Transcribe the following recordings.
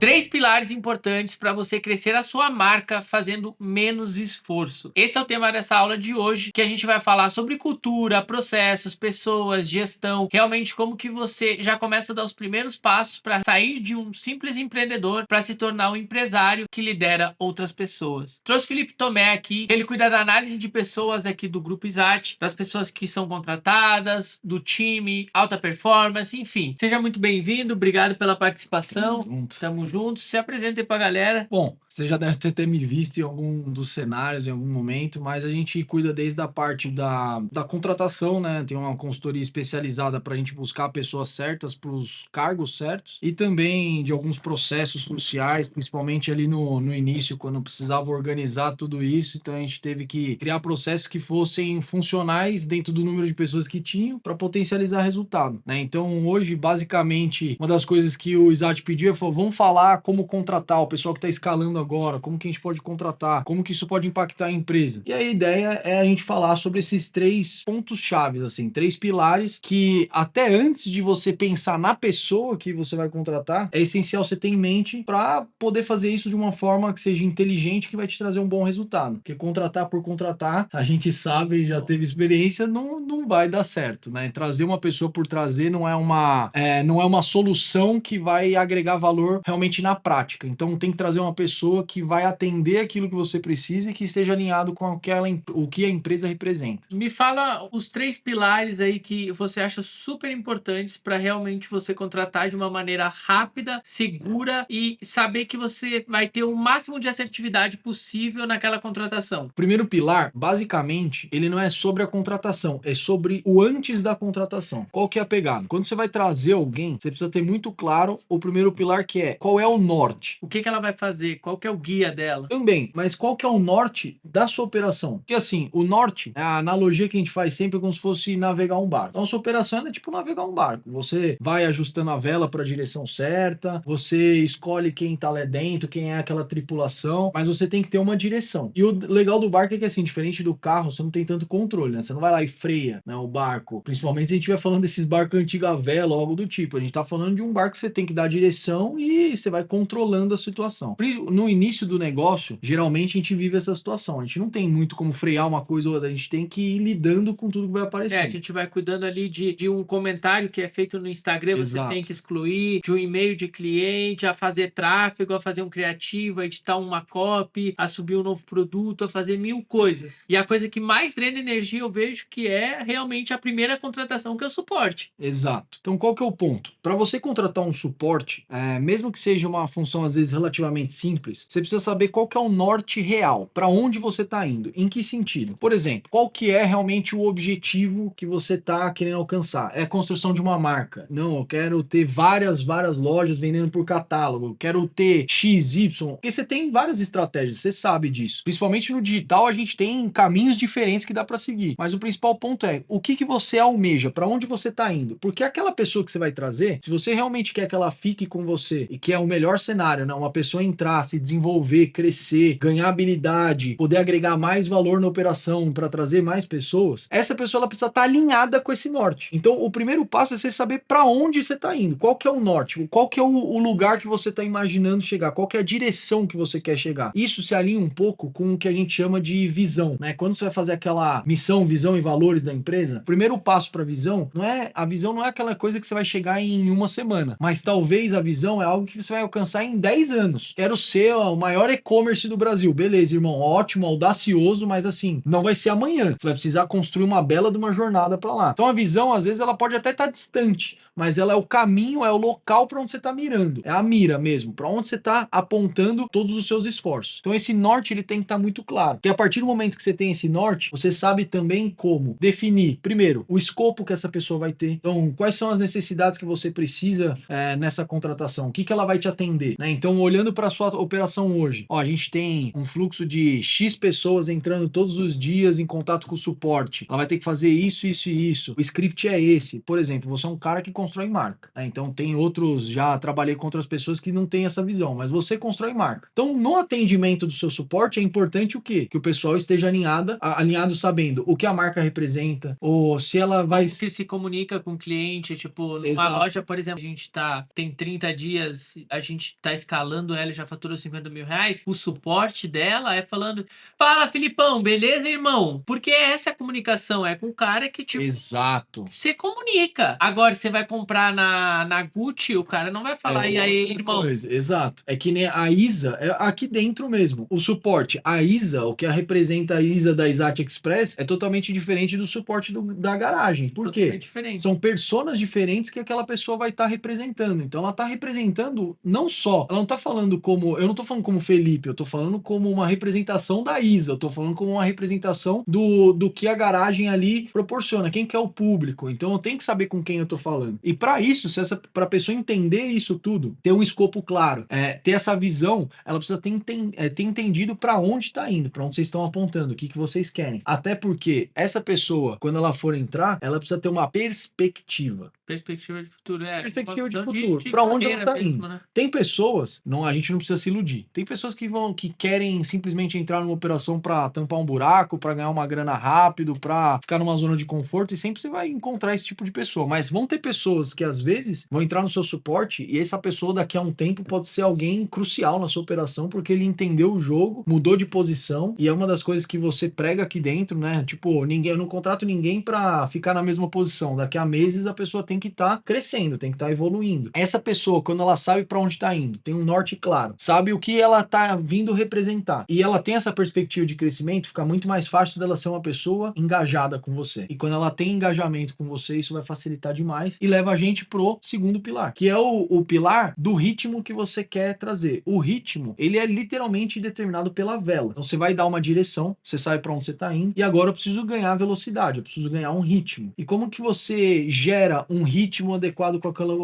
Três pilares importantes para você crescer a sua marca fazendo menos esforço. Esse é o tema dessa aula de hoje, que a gente vai falar sobre cultura, processos, pessoas, gestão, realmente como que você já começa a dar os primeiros passos para sair de um simples empreendedor para se tornar um empresário que lidera outras pessoas. Trouxe Felipe Tomé aqui, ele cuida da análise de pessoas aqui do Grupo Izate, das pessoas que são contratadas, do time, alta performance, enfim. Seja muito bem-vindo, obrigado pela participação. Tamo juntos. Se apresente pra galera. Bom, você já deve ter me visto em algum dos cenários, em algum momento, mas a gente cuida desde a parte da contratação, né? Tem uma consultoria especializada para a gente buscar pessoas certas para os cargos certos e também de alguns processos cruciais, principalmente ali no início, quando precisava organizar tudo isso. Então a gente teve que criar processos que fossem funcionais dentro do número de pessoas que tinham para potencializar resultado, né? Então hoje, basicamente, uma das coisas que o Izate pediu foi: vamos falar como contratar o pessoal que está escalando agora, como que a gente pode contratar, como que isso pode impactar a empresa. E a ideia é a gente falar sobre esses três pontos chaves, assim, três pilares que até antes de você pensar na pessoa que você vai contratar, é essencial você ter em mente para poder fazer isso de uma forma que seja inteligente, que vai te trazer um bom resultado. Porque contratar por contratar, a gente sabe, já teve experiência, não vai dar certo, né? Trazer uma pessoa por trazer não é uma solução que vai agregar valor realmente na prática. Então tem que trazer uma pessoa que vai atender aquilo que você precisa e que esteja alinhado com o que a empresa representa. Me fala os três pilares aí que você acha super importantes para realmente você contratar de uma maneira rápida, segura e saber que você vai ter o máximo de assertividade possível naquela contratação. O primeiro pilar, basicamente, ele não é sobre a contratação, é sobre o antes da contratação. Qual que é a pegada? Quando você vai trazer alguém, você precisa ter muito claro o primeiro pilar, que é qual é o norte. O que ela vai fazer? Qual que é o guia dela? Também, mas qual que é o norte da sua operação? Porque assim, o norte, a analogia que a gente faz sempre é como se fosse navegar um barco. Então, a sua operação é tipo navegar um barco. Você vai ajustando a vela para a direção certa, você escolhe quem tá lá dentro, quem é aquela tripulação, mas você tem que ter uma direção. E o legal do barco é que, assim, diferente do carro, você não tem tanto controle, né? Você não vai lá e freia, né, o barco. Principalmente se a gente estiver falando desses barcos antigos a vela ou algo do tipo. A gente tá falando de um barco que você tem que dar direção e você vai controlando a situação. No início do negócio, geralmente a gente vive essa situação. A gente não tem muito como frear uma coisa ou outra. A gente tem que ir lidando com tudo que vai aparecer. A gente vai cuidando ali de um comentário que é feito no Instagram, Exato. Você tem que excluir, de um e-mail de cliente, a fazer tráfego, a fazer um criativo, a editar uma copy, a subir um novo produto, a fazer 1000 coisas. E a coisa que mais drena energia eu vejo que é realmente a primeira contratação, que é o suporte. Exato. Então qual que é o ponto? Para você contratar um suporte, mesmo que seja uma função às vezes relativamente simples, você precisa saber qual que é o norte real, para onde você está indo, em que sentido. Por exemplo, qual que é realmente o objetivo que você está querendo alcançar? É a construção de uma marca. Não, eu quero ter várias lojas vendendo por catálogo, eu quero ter XY, porque você tem várias estratégias, você sabe disso. Principalmente no digital a gente tem caminhos diferentes que dá para seguir, mas o principal ponto é o que você almeja, para onde você está indo, porque aquela pessoa que você vai trazer, se você realmente quer que ela fique com você e que é o melhor cenário, né? Uma pessoa entrar, se desenvolver, crescer, ganhar habilidade, poder agregar mais valor na operação para trazer mais pessoas, essa pessoa ela precisa estar alinhada com esse norte. Então o primeiro passo é você saber para onde você está indo, qual que é o norte, qual que é o lugar que você está imaginando chegar, qual que é a direção que você quer chegar. Isso se alinha um pouco com o que a gente chama de visão, né? Quando você vai fazer aquela missão, visão e valores da empresa, o primeiro passo para a visão não é aquela coisa que você vai chegar em uma semana, mas talvez a visão é algo que você vai alcançar em 10 anos. Quero ser o maior e-commerce do Brasil. Beleza, irmão, ótimo, audacioso, mas assim, não vai ser amanhã. Você vai precisar construir uma bela de uma jornada para lá. Então a visão, às vezes, ela pode até estar distante, mas ela é o caminho, é o local para onde você está mirando. É a mira mesmo, para onde você está apontando todos os seus esforços. Então esse norte ele tem que estar muito claro. Porque a partir do momento que você tem esse norte, você sabe também como definir, primeiro, o escopo que essa pessoa vai ter. Então, quais são as necessidades que você precisa nessa contratação? O que ela vai te atender? Né? Então, olhando para a sua operação hoje, a gente tem um fluxo de X pessoas entrando todos os dias em contato com o suporte. Ela vai ter que fazer isso, isso e isso. O script é esse. Por exemplo, você é um cara que constrói marca, né? Então tem outros, já trabalhei com outras pessoas que não têm essa visão, mas você constrói marca. Então no atendimento do seu suporte é importante o quê? Que o pessoal esteja alinhado sabendo o que a marca representa, ou se ela vai... Como que se comunica com o cliente, tipo, numa loja, por exemplo, a gente tem 30 dias a gente tá escalando ela e já faturou R$ 50.000, o suporte dela é falando: fala, Filipão, beleza, irmão? Porque essa comunicação é com o cara que, tipo, Exato. você comunica. Agora, você vai comprar na Gucci, o cara não vai falar, e aí, outra irmão? coisa, exato. É que nem a ISA, é aqui dentro mesmo. O suporte, a ISA, o que representa a ISA da Isat Express, é totalmente diferente do suporte da garagem. Por quê? Totalmente diferente. São personas diferentes que aquela pessoa vai estar representando. Então ela está representando não só, ela não está falando como, eu não estou falando como Felipe, eu estou falando como uma representação da ISA, eu estou falando como uma representação do que a garagem ali proporciona, quem que é o público. Então eu tenho que saber com quem eu estou falando. E para isso, para a pessoa entender isso tudo, ter um escopo claro, ter essa visão, ela precisa ter entendido para onde está indo, para onde vocês estão apontando, o que vocês querem. Até porque essa pessoa, quando ela for entrar, ela precisa ter uma perspectiva. Perspectiva de futuro, Perspectiva de uma visão futuro. Para onde ela carreira está indo? mesmo, né? Tem pessoas, não, a gente não precisa se iludir. Tem pessoas que querem simplesmente entrar numa operação para tampar um buraco, para ganhar uma grana rápido, para ficar numa zona de conforto, e sempre você vai encontrar esse tipo de pessoa. Mas vão ter pessoas que às vezes vão entrar no seu suporte e essa pessoa daqui a um tempo pode ser alguém crucial na sua operação porque ele entendeu o jogo, mudou de posição, e é uma das coisas que você prega aqui dentro, né? Tipo, eu não contrato ninguém para ficar na mesma posição. Daqui a meses a pessoa tem que estar crescendo, tem que estar evoluindo. Essa pessoa, quando ela sabe para onde está indo, tem um norte claro, sabe o que ela está vindo representar, e ela tem essa perspectiva de crescimento, fica muito mais fácil dela ser uma pessoa engajada com você. E quando ela tem engajamento com você, isso vai facilitar demais e leva a gente pro segundo pilar, que é o pilar do ritmo que você quer trazer. O ritmo, ele é literalmente determinado pela vela. Então você vai dar uma direção, você sabe para onde você está indo, e agora eu preciso ganhar velocidade, eu preciso ganhar um ritmo. E como que você gera um ritmo adequado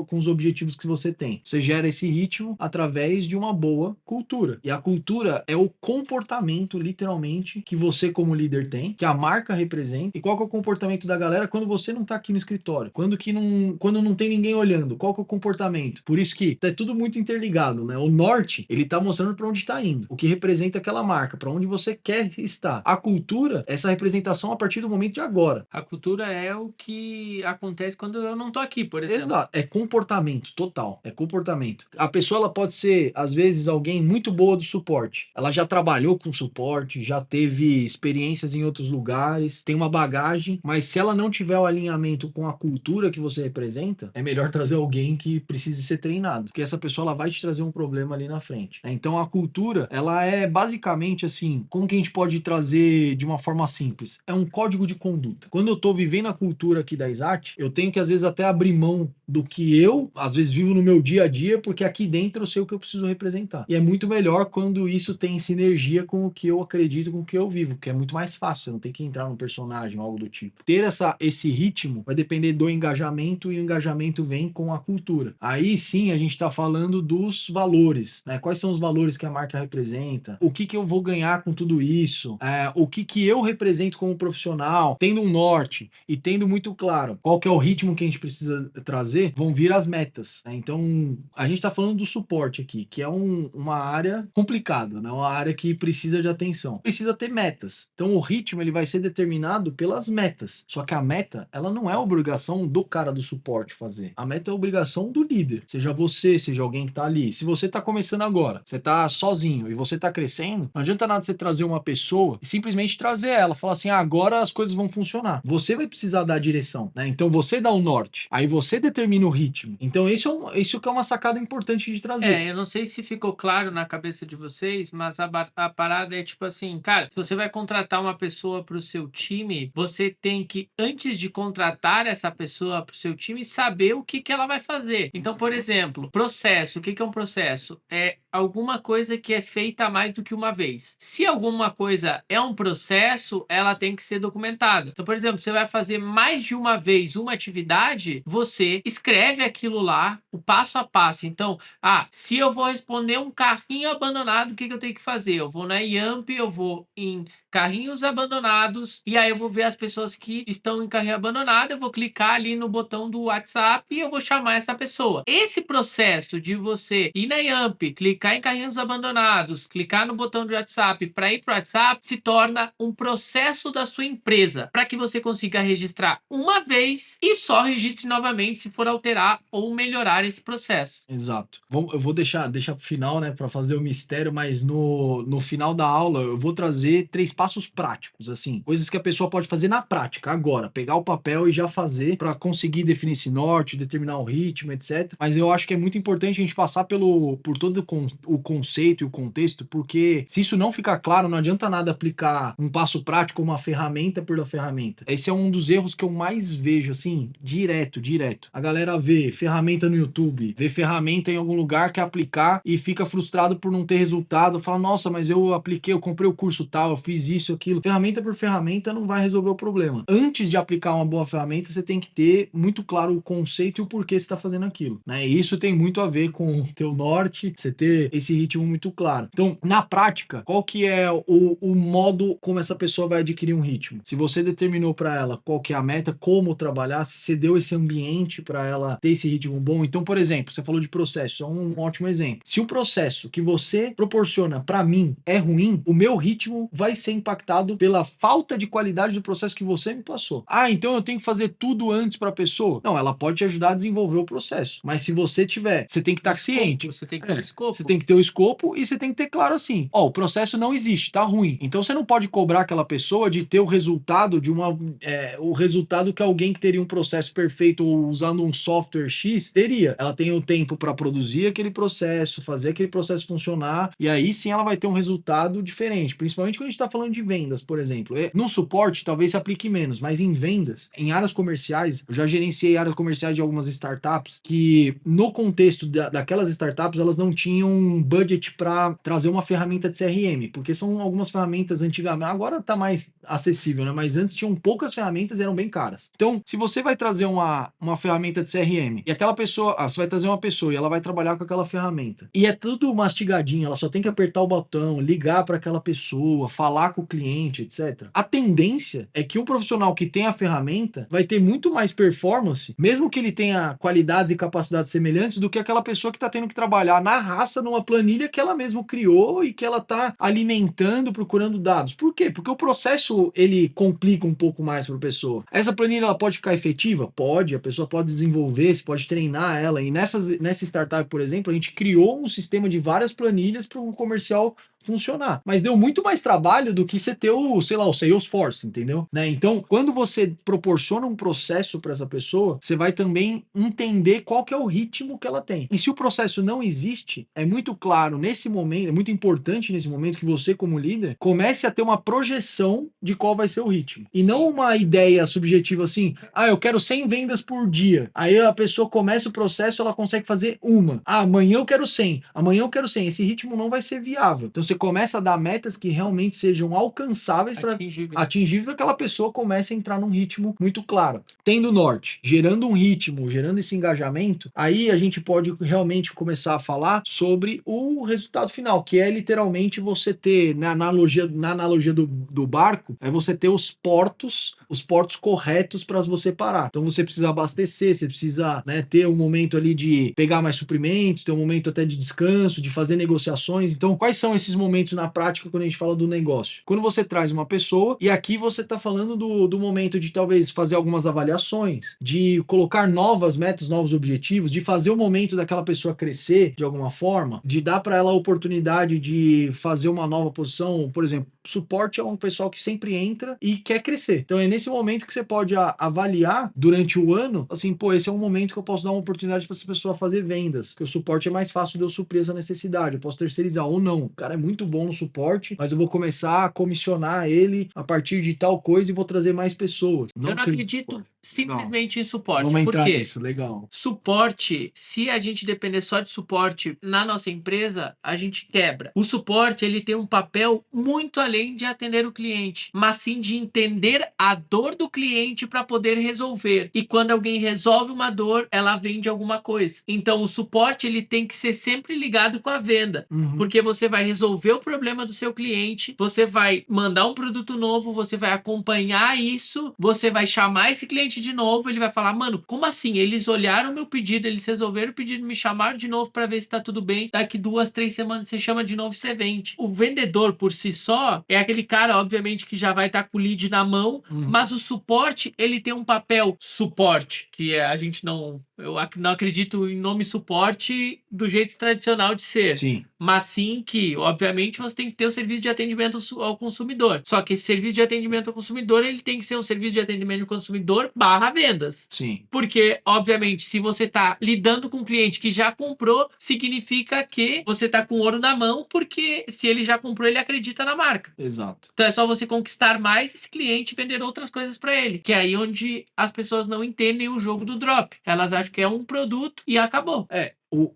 com os objetivos que você tem? Você gera esse ritmo através de uma boa cultura. E a cultura é o comportamento, literalmente, que você como líder tem, que a marca representa. E qual que é o comportamento da galera quando você não está aqui no escritório? Quando não tem ninguém olhando, qual que é o comportamento? Por isso que é tudo muito interligado, né? O norte, ele tá mostrando para onde está indo, o que representa aquela marca, para onde você quer estar. A cultura, essa representação a partir do momento de agora. A cultura é o que acontece quando eu não tô aqui, por exemplo. Exato, é comportamento total, é comportamento. A pessoa ela pode ser, às vezes, alguém muito boa do suporte. Ela já trabalhou com suporte, já teve experiências em outros lugares, tem uma bagagem, mas se ela não tiver o alinhamento com a cultura que você representa, é melhor trazer alguém que precise ser treinado, porque essa pessoa ela vai te trazer um problema ali na frente. Então a cultura, ela é basicamente assim, como que a gente pode trazer de uma forma simples? É um código de conduta. Quando eu tô vivendo a cultura aqui da Isat, eu tenho que às vezes até abrir mão do que eu, às vezes, vivo no meu dia a dia, porque aqui dentro eu sei o que eu preciso representar. E é muito melhor quando isso tem sinergia com o que eu acredito, com o que eu vivo, porque é muito mais fácil, você não tem que entrar num personagem, algo do tipo. Ter esse ritmo vai depender do engajamento, e o engajamento vem com a cultura. Aí sim a gente está falando dos valores, né? Quais são os valores que a marca representa? O que eu vou ganhar com tudo isso? O que eu represento como profissional? Tendo um norte e tendo muito claro qual que é o ritmo que a gente precisa trazer, vão vir as metas, né? Então, a gente está falando do suporte aqui, que é uma área complicada, né? Uma área que precisa de atenção. Precisa ter metas. Então, o ritmo ele vai ser determinado pelas metas. Só que a meta, ela não é obrigação do cara do suporte fazer. A meta é obrigação do líder. Seja você, seja alguém que está ali. Se você está começando agora, você está sozinho e você está crescendo, não adianta nada você trazer uma pessoa e simplesmente trazer ela, falar assim, agora as coisas vão funcionar. Você vai precisar dar a direção, né? Então, você dá o norte. Aí você determina o ritmo. Então, isso que é uma sacada importante de trazer. Eu não sei se ficou claro na cabeça de vocês, mas a parada é tipo assim, cara, se você vai contratar uma pessoa para o seu time, você tem que, antes de contratar essa pessoa para o seu time, saber o que ela vai fazer. Então, por exemplo, processo. O que é um processo? É alguma coisa que é feita mais do que uma vez. Se alguma coisa é um processo, ela tem que ser documentada. Então, por exemplo, você vai fazer mais de uma vez uma atividade, você escreve aquilo lá, o passo a passo. Então, se eu vou responder um carrinho abandonado, o que eu tenho que fazer? Eu vou na Yamp, eu vou em carrinhos abandonados, e aí eu vou ver as pessoas que estão em carrinho abandonado, eu vou clicar ali no botão do WhatsApp e eu vou chamar essa pessoa. Esse processo de você ir na Yamp, clicar em carrinhos abandonados, clicar no botão do WhatsApp para ir para o WhatsApp, se torna um processo da sua empresa, para que você consiga registrar uma vez e só registre novamente se for alterar ou melhorar esse processo. Exato. Eu vou deixar pro final, né, para fazer o mistério, mas no final da aula eu vou trazer 3 passos práticos, assim, coisas que a pessoa pode fazer na prática, agora, pegar o papel e já fazer para conseguir definir esse norte, determinar o ritmo, etc. Mas eu acho que é muito importante a gente passar por todo o conceito e o contexto, porque se isso não ficar claro, não adianta nada aplicar um passo prático, uma ferramenta pela ferramenta. Esse é um dos erros que eu mais vejo, assim, direto. A galera vê ferramenta no YouTube, vê ferramenta em algum lugar, quer aplicar e fica frustrado por não ter resultado, fala, nossa, mas eu apliquei, eu comprei o curso tal, eu fiz isso, aquilo. Ferramenta por ferramenta não vai resolver o problema. Antes de aplicar uma boa ferramenta, você tem que ter muito claro o conceito e o porquê você está fazendo aquilo, né? E isso tem muito a ver com o teu norte, você ter esse ritmo muito claro. Então, na prática, qual que é o modo como essa pessoa vai adquirir um ritmo? Se você determinou para ela qual que é a meta, como trabalhar, se você deu esse ambiente para ela ter esse ritmo bom. Então, por exemplo, você falou de processo, é um ótimo exemplo. Se o processo que você proporciona para mim é ruim, o meu ritmo vai ser impactado pela falta de qualidade do processo que você me passou. Ah, então eu tenho que fazer tudo antes para a pessoa? Não, ela pode te ajudar a desenvolver o processo. Mas se você tiver, você tem que estar ciente. Você tem que ter o escopo. Você tem que ter o escopo e você tem que ter claro assim, ó, o processo não existe, tá ruim. Então você não pode cobrar aquela pessoa de ter o resultado de o resultado que alguém que teria um processo perfeito ou usando um software X teria. Ela tem o tempo para produzir aquele processo, fazer aquele processo funcionar, e aí sim ela vai ter um resultado diferente, principalmente quando a gente está falando de vendas, por exemplo. No suporte talvez se aplique menos, mas em vendas, em áreas comerciais, eu já gerenciei áreas comerciais de algumas startups que no contexto daquelas startups elas não tinham um budget para trazer uma ferramenta de CRM, porque são algumas ferramentas antigamente, agora está mais acessível, né? Mas antes tinham poucas ferramentas e eram bem caras. Então, se você vai trazer uma ferramenta de CRM e aquela pessoa, você vai trazer uma pessoa e ela vai trabalhar com aquela ferramenta e é tudo mastigadinho, ela só tem que apertar o botão, ligar para aquela pessoa, falar com o cliente, etc. A tendência é que o profissional que tem a ferramenta vai ter muito mais performance, mesmo que ele tenha qualidades e capacidades semelhantes, do que aquela pessoa que está tendo que trabalhar na raça numa planilha que ela mesma criou e que ela está alimentando, procurando dados. Por quê? Porque o processo ele complica um pouco mais para a pessoa. Essa planilha ela pode ficar efetiva? Pode, a pessoa pode desenvolver, você pode treinar ela. E nessa startup, por exemplo, a gente criou um sistema de várias planilhas para um comercial funcionar. Mas deu muito mais trabalho do que você ter o Salesforce, entendeu? Né? Então, quando você proporciona um processo para essa pessoa, você vai também entender qual que é o ritmo que ela tem. E se o processo não existe, é muito claro nesse momento, é muito importante nesse momento que você, como líder, comece a ter uma projeção de qual vai ser o ritmo. E não uma ideia subjetiva assim, eu quero 100 vendas por dia. Aí a pessoa começa o processo, ela consegue fazer uma. Amanhã eu quero 100. Amanhã eu quero 100. Esse ritmo não vai ser viável. Então você começa a dar metas que realmente sejam alcançáveis para atingíveis para que aquela pessoa comece a entrar num ritmo muito claro. Tendo norte, gerando um ritmo, gerando esse engajamento, aí a gente pode realmente começar a falar sobre o resultado final, que é literalmente você ter, na analogia do barco, é você ter os portos corretos para você parar. Então você precisa abastecer, você precisa, né, ter um momento ali de pegar mais suprimentos, ter um momento até de descanso, de fazer negociações. Então, quais são esses momentos na prática quando a gente fala do negócio? Quando você traz uma pessoa, e aqui você está falando do momento de talvez fazer algumas avaliações, de colocar novas metas, novos objetivos, de fazer o momento daquela pessoa crescer de alguma forma, de dar para ela a oportunidade de fazer uma nova posição. Por exemplo, suporte é um pessoal que sempre entra e quer crescer. Então é nesse momento que você pode avaliar durante o ano, assim, pô, esse é um momento que eu posso dar uma oportunidade para essa pessoa fazer vendas, porque o suporte é mais fácil de eu suprir essa necessidade, eu posso terceirizar ou não. O cara é muito bom no suporte, mas eu vou começar a comissionar ele a partir de tal coisa e vou trazer mais pessoas. Eu não acredito simplesmente em suporte. Vamos Por entrar quê? nisso, legal. Suporte, se a gente depender só de suporte na nossa empresa, a gente quebra. O suporte, ele tem um papel muito além de atender o cliente, mas sim de entender a dor do cliente para poder resolver. E quando alguém resolve uma dor, ela vende alguma coisa. Então, o suporte, ele tem que ser sempre ligado com a venda, porque você vai resolver o problema do seu cliente, você vai mandar um produto novo, você vai acompanhar isso, você vai chamar esse cliente de novo, ele vai falar, mano, como assim? Eles olharam meu pedido, eles resolveram o pedido, me chamaram de novo para ver se tá tudo bem. Daqui 2, 3 semanas você chama de novo e você vende. O vendedor por si só é aquele cara, obviamente, que já vai estar com o lead na mão, mas o suporte, ele tem um papel suporte, que é, a gente não... Eu não acredito em nome suporte do jeito tradicional de ser. Sim. Mas sim que, obviamente, você tem que ter o serviço de atendimento ao consumidor. Só que esse serviço de atendimento ao consumidor, ele tem que ser um serviço de atendimento ao consumidor barra vendas. Sim. Porque, obviamente, se você está lidando com um cliente que já comprou, significa que você está com ouro na mão, porque se ele já comprou, ele acredita na marca. Exato. Então é só você conquistar mais esse cliente e vender outras coisas para ele. Que é aí onde as pessoas não entendem o jogo do drop. Elas acham que é um produto e acabou.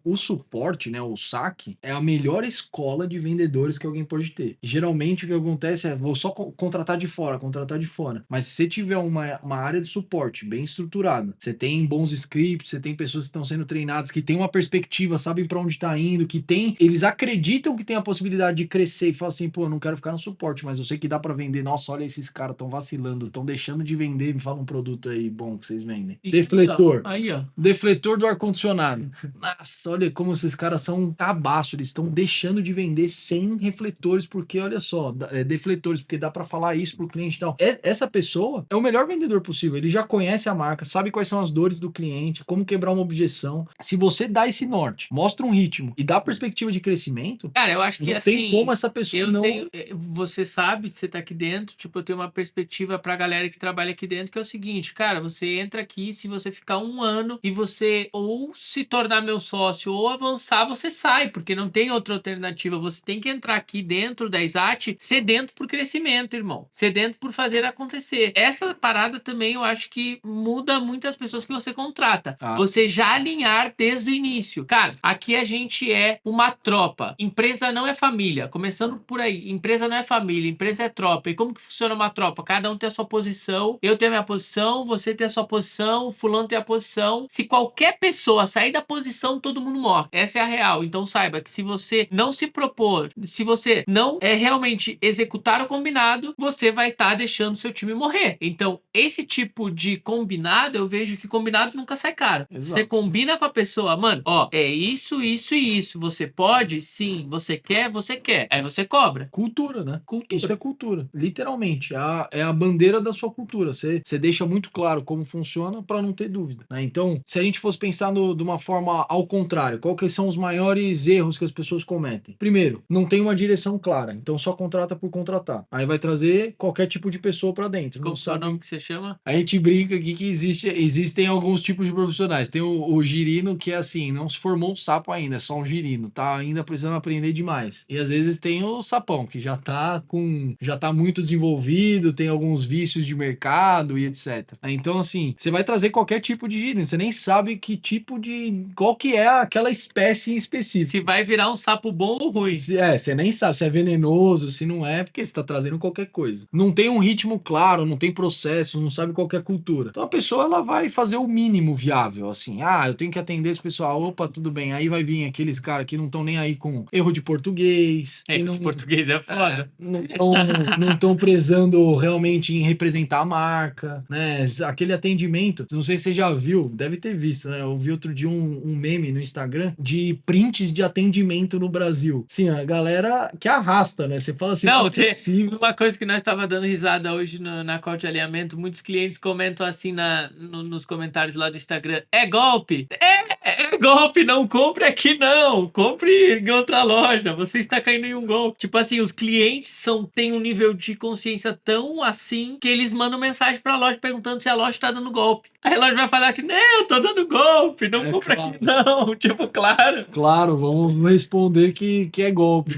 O suporte, né, o saque, é a melhor escola de vendedores que alguém pode ter. Geralmente o que acontece é, vou só contratar de fora. Mas se você tiver uma área de suporte bem estruturada, você tem bons scripts, você tem pessoas que estão sendo treinadas, que têm uma perspectiva, sabem para onde está indo, eles acreditam que tem a possibilidade de crescer e falam assim, pô, eu não quero ficar no suporte, mas eu sei que dá para vender. Nossa, olha esses caras, estão vacilando, estão deixando de vender, me fala um produto aí bom que vocês vendem. Defletor. Aí, ó. Defletor do ar-condicionado. Nossa, olha como esses caras são um cabaço. Eles estão deixando de vender sem refletores, porque, olha só, defletores, porque dá para falar isso pro cliente e tal. Essa pessoa é o melhor vendedor possível. Ele já conhece a marca, sabe quais são as dores do cliente, como quebrar uma objeção. Se você dá esse norte, mostra um ritmo e dá perspectiva de crescimento, cara, eu acho que não assim, tem como essa pessoa não... Você sabe, você tá aqui dentro, tipo, eu tenho uma perspectiva pra galera que trabalha aqui dentro, que é o seguinte, cara, você entra aqui, se você ficar 1 ano e você ou se tornar meu sócio ou avançar, você sai, porque não tem outra alternativa. Você tem que entrar aqui dentro da Exat sedento por crescimento, irmão. Sedento por fazer acontecer. Essa parada também eu acho que muda muito as pessoas que você contrata. Você já alinhar desde o início. Cara, aqui a gente é uma tropa. Empresa não é família. Começando por aí. Empresa não é família, empresa é tropa. E como que funciona uma tropa? Cada um tem a sua posição, eu tenho a minha posição, você tem a sua posição, o fulano tem a posição. Se qualquer pessoa sair da posição, todo mundo morre. Essa é a real. Então saiba que se você não se propor, se você não realmente executar o combinado, você vai estar deixando seu time morrer. Então, esse tipo de combinado, eu vejo que combinado nunca sai caro. Exato. Você combina com a pessoa, mano, ó, é isso, isso e isso. Você pode? Sim. Você quer? Você quer. Aí você cobra. Cultura, né? Isso é cultura. Literalmente. É a bandeira da sua cultura. Você deixa muito claro como funciona para não ter dúvida, né? Então, se a gente fosse pensar de uma forma ao contrário, qual que são os maiores erros que as pessoas cometem? Primeiro, não tem uma direção clara. Então, só contrata por contratar. Aí vai trazer qualquer tipo de pessoa para dentro. Qual Não é o sabe... nome que você chama? A gente brinca aqui que existem alguns tipos de profissionais. Tem o girino que é assim, não se formou um sapo ainda, é só um girino, tá ainda precisando aprender demais. E às vezes tem o sapão, que já tá muito desenvolvido, tem alguns vícios de mercado e etc. Então, assim, você vai trazer qualquer tipo de girino, você nem sabe qual que é aquela espécie em específico. Se vai virar um sapo bom ou ruim. Você nem sabe se é venenoso, se não é, porque você tá trazendo qualquer coisa. Não tem um ritmo claro, não tem processo, não sabe qual que é a cultura. Então a pessoa, ela vai fazer o mínimo viável, assim, eu tenho que atender esse pessoal, opa, tudo bem. Aí vai vir aqueles caras que não estão nem aí com erro de português. Erro de português é foda. Não estão prezando realmente em representar a marca, né? Aquele atendimento, não sei se você já viu, deve ter visto, né? Eu vi outro dia um meme no Instagram de prints de atendimento no Brasil. Sim, a galera que arrasta, né? Você fala assim, não, é possível. Uma coisa que nós estava dando risada hoje na call de alinhamento, muitos clientes comentam assim nos comentários lá do Instagram, é golpe? É golpe, não compre aqui não, compre em outra loja, você está caindo em um golpe. Tipo assim, os clientes têm um nível de consciência tão assim que eles mandam mensagem pra loja perguntando se a loja tá dando golpe. Aí a loja vai falar que, não, eu tô dando golpe, não É compra claro. aqui não, tipo, claro. Claro, vamos responder que é golpe.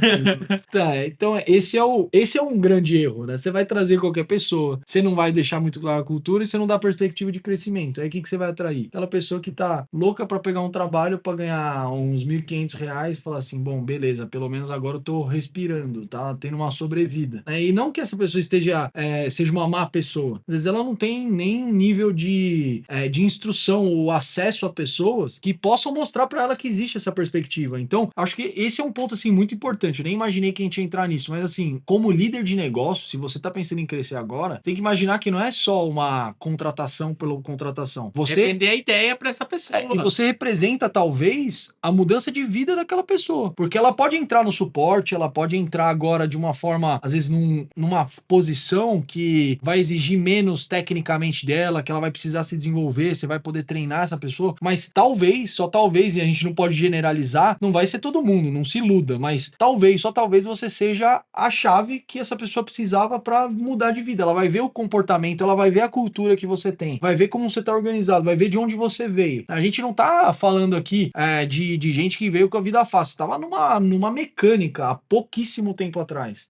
Tá, então esse é um grande erro, né? Você vai trazer qualquer pessoa, você não vai deixar muito clara a cultura e você não dá perspectiva de crescimento. Aí o que você vai atrair? Aquela pessoa que tá louca para pegar um trabalho para ganhar uns R$ 1.500 e falar assim, bom, beleza, pelo menos agora eu tô respirando, tá tendo uma sobrevida. E não que essa pessoa seja uma má pessoa. Às vezes ela não tem nem nível de instrução ou acesso a pessoas que possam mostrar para ela que existe essa perspectiva. Então, acho que esse é um ponto assim muito importante. Eu nem imaginei que a gente ia entrar nisso, mas assim, como líder de negócio, se você tá pensando em crescer agora, tem que imaginar que não é só uma contratação pela contratação. É vender a ideia pra essa pessoa. E você representa talvez a mudança de vida daquela pessoa, porque ela pode entrar no suporte, ela pode entrar agora de uma forma, às vezes numa posição que vai exigir menos tecnicamente dela, que ela vai precisar se desenvolver, você vai poder treinar essa pessoa, mas talvez, só talvez, e a gente não pode generalizar, não vai ser todo mundo, não se iluda, mas talvez, só talvez você seja a chave que essa pessoa precisava para mudar de vida. Ela vai ver o comportamento, ela vai ver a cultura que você tem, vai ver como você tá organizado, vai ver de onde você veio. A gente não tá falando aqui de gente que veio com a vida fácil, tava numa mecânica há pouquíssimo tempo atrás.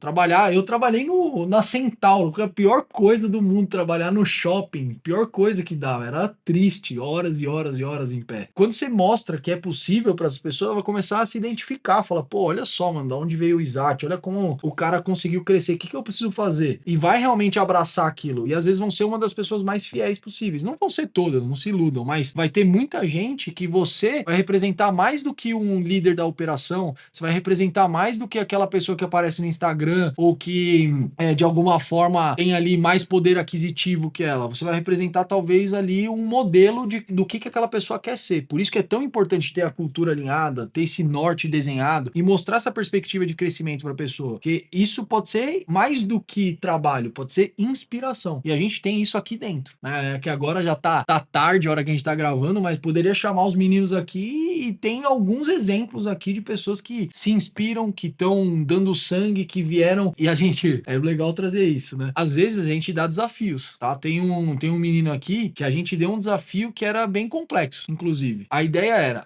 Eu trabalhei na Centauro, que é a pior coisa do mundo, trabalhar no shopping, pior coisa que dava, era triste, horas e horas e horas em pé. Quando você mostra que é possível para as pessoas, ela vai começar a se identificar, fala, pô, olha só, mano, da onde veio o Isaac, olha como o cara conseguiu crescer, o que eu preciso fazer? E vai realmente abraçar aquilo, e às vezes vão ser uma das pessoas mais fiéis possíveis. Não vão ser todas, não se iludam, mas vai ter muita gente que você vai representar mais do que um líder da operação, você vai representar mais do que aquela pessoa que aparece no Instagram ou que de alguma forma tem ali mais poder aquisitivo que ela. Você vai representar talvez ali um modelo do que aquela pessoa quer ser. Por isso que é tão importante ter a cultura alinhada, ter esse norte desenhado e mostrar essa perspectiva de crescimento para a pessoa. Porque isso pode ser mais do que trabalho, pode ser inspiração. E a gente tem isso aqui dentro, né? Que agora já tá tarde a hora que a gente tá gravando, mas poderia chamar os meninos aqui e tem alguns exemplos aqui de pessoas que se inspiram, que estão dando sangue, que vieram e a gente... É legal trazer isso, né? Às vezes a gente dá desafios, tá? Tem um menino aqui que a gente deu um desafio que era bem complexo, inclusive. A ideia era,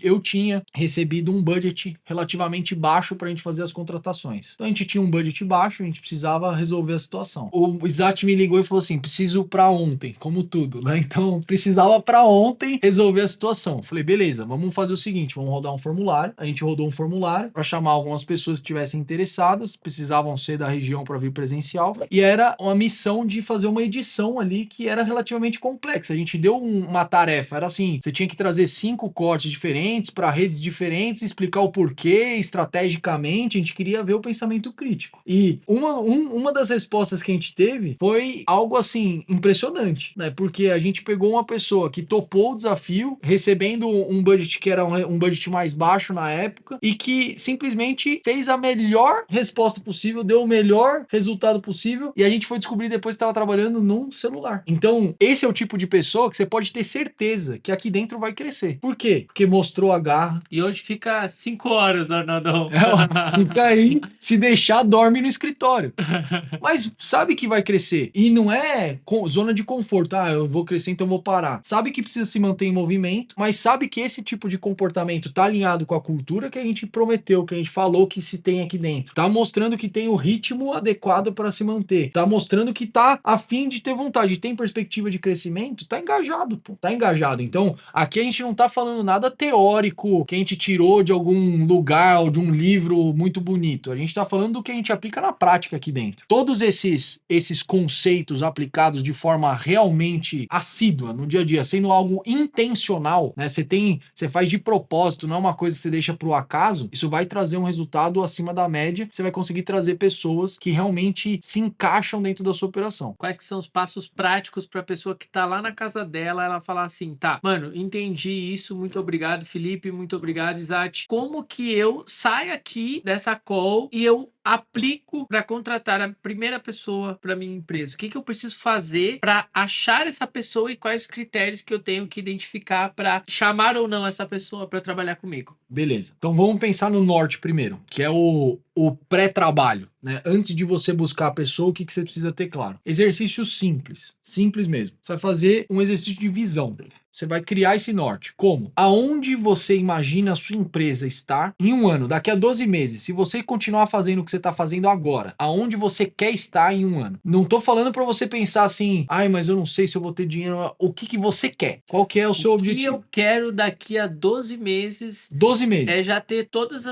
eu tinha recebido um budget relativamente baixo pra gente fazer as contratações. Então a gente tinha um budget baixo, a gente precisava resolver a situação. O Isaac me ligou e falou assim, preciso pra ontem, como tudo, né? Então precisava pra ontem resolver a situação. Falei, beleza, vamos fazer o seguinte, vamos rodar um formulário. A gente rodou um formulário pra chamar algumas pessoas que estivessem interessadas, precisavam ser da região pra vir presencial, e era uma missão de fazer uma edição ali que era relativamente complexa. A gente deu uma tarefa, era assim, você tinha que trazer 5 cortes diferentes para redes diferentes, explicar o porquê, estrategicamente, a gente queria ver o pensamento crítico. E uma das respostas que a gente teve foi algo assim, impressionante, né? Porque a gente pegou uma pessoa que topou o desafio, recebendo um budget que era um budget mais baixo na época, e que simplesmente fez a melhor resposta possível, deu o melhor resultado possível, e a gente foi descobrir depois que estava trabalhando num celular. Então, esse é o tipo de pessoa que você pode ter certeza que aqui dentro vai crescer. Por quê? Porque mostrou a garra. E hoje fica 5 horas, Arnaldão. Fica aí, se deixar, dorme no escritório. Mas sabe que vai crescer. E não é zona de conforto. Ah, eu vou crescer, então vou parar. Sabe que precisa se manter em movimento, mas sabe que esse tipo de comportamento tá alinhado com a cultura que a gente prometeu, que a gente falou que se tem aqui dentro. Tá mostrando que tem o ritmo adequado para se manter. Tá mostrando que tá a fim de ter vontade, tem perspectiva de crescimento, tá engajado, pô. Tá engajado. Então, aqui a gente não tá falando nada teórico que a gente tirou de algum lugar ou de um livro muito bonito. A gente tá falando do que a gente aplica na prática aqui dentro. Todos esses conceitos aplicados de forma realmente assídua no dia a dia, sendo algo intencional, né? Você faz de propósito, não é uma coisa que você deixa pro acaso, isso vai trazer um resultado acima da média, você vai conseguir trazer pessoas que realmente se encaixam dentro da sua operação. Quais que são os passos práticos para a pessoa que tá lá na casa dela, ela falar assim, tá, mano, entendi isso, muito obrigado, Felipe, muito obrigado, Isaac. Como que eu saio aqui dessa call e eu aplico para contratar a primeira pessoa para minha empresa? O que eu preciso fazer para achar essa pessoa e quais critérios que eu tenho que identificar para chamar ou não essa pessoa para trabalhar comigo? Beleza. Então vamos pensar no norte primeiro, que é o pré-trabalho, né? Antes de você buscar a pessoa, o que você precisa ter claro? Exercício simples, simples mesmo. Você vai fazer um exercício de visão. Você vai criar esse norte. Como? Aonde você imagina a sua empresa estar em um ano, daqui a 12 meses, se você continuar fazendo o que você está fazendo agora, aonde você quer estar em um ano? Não tô falando para você pensar assim, ai, mas eu não sei se eu vou ter dinheiro. O que você quer? Qual que é o seu O que objetivo? eu quero daqui a 12 meses 12 meses. é já ter todas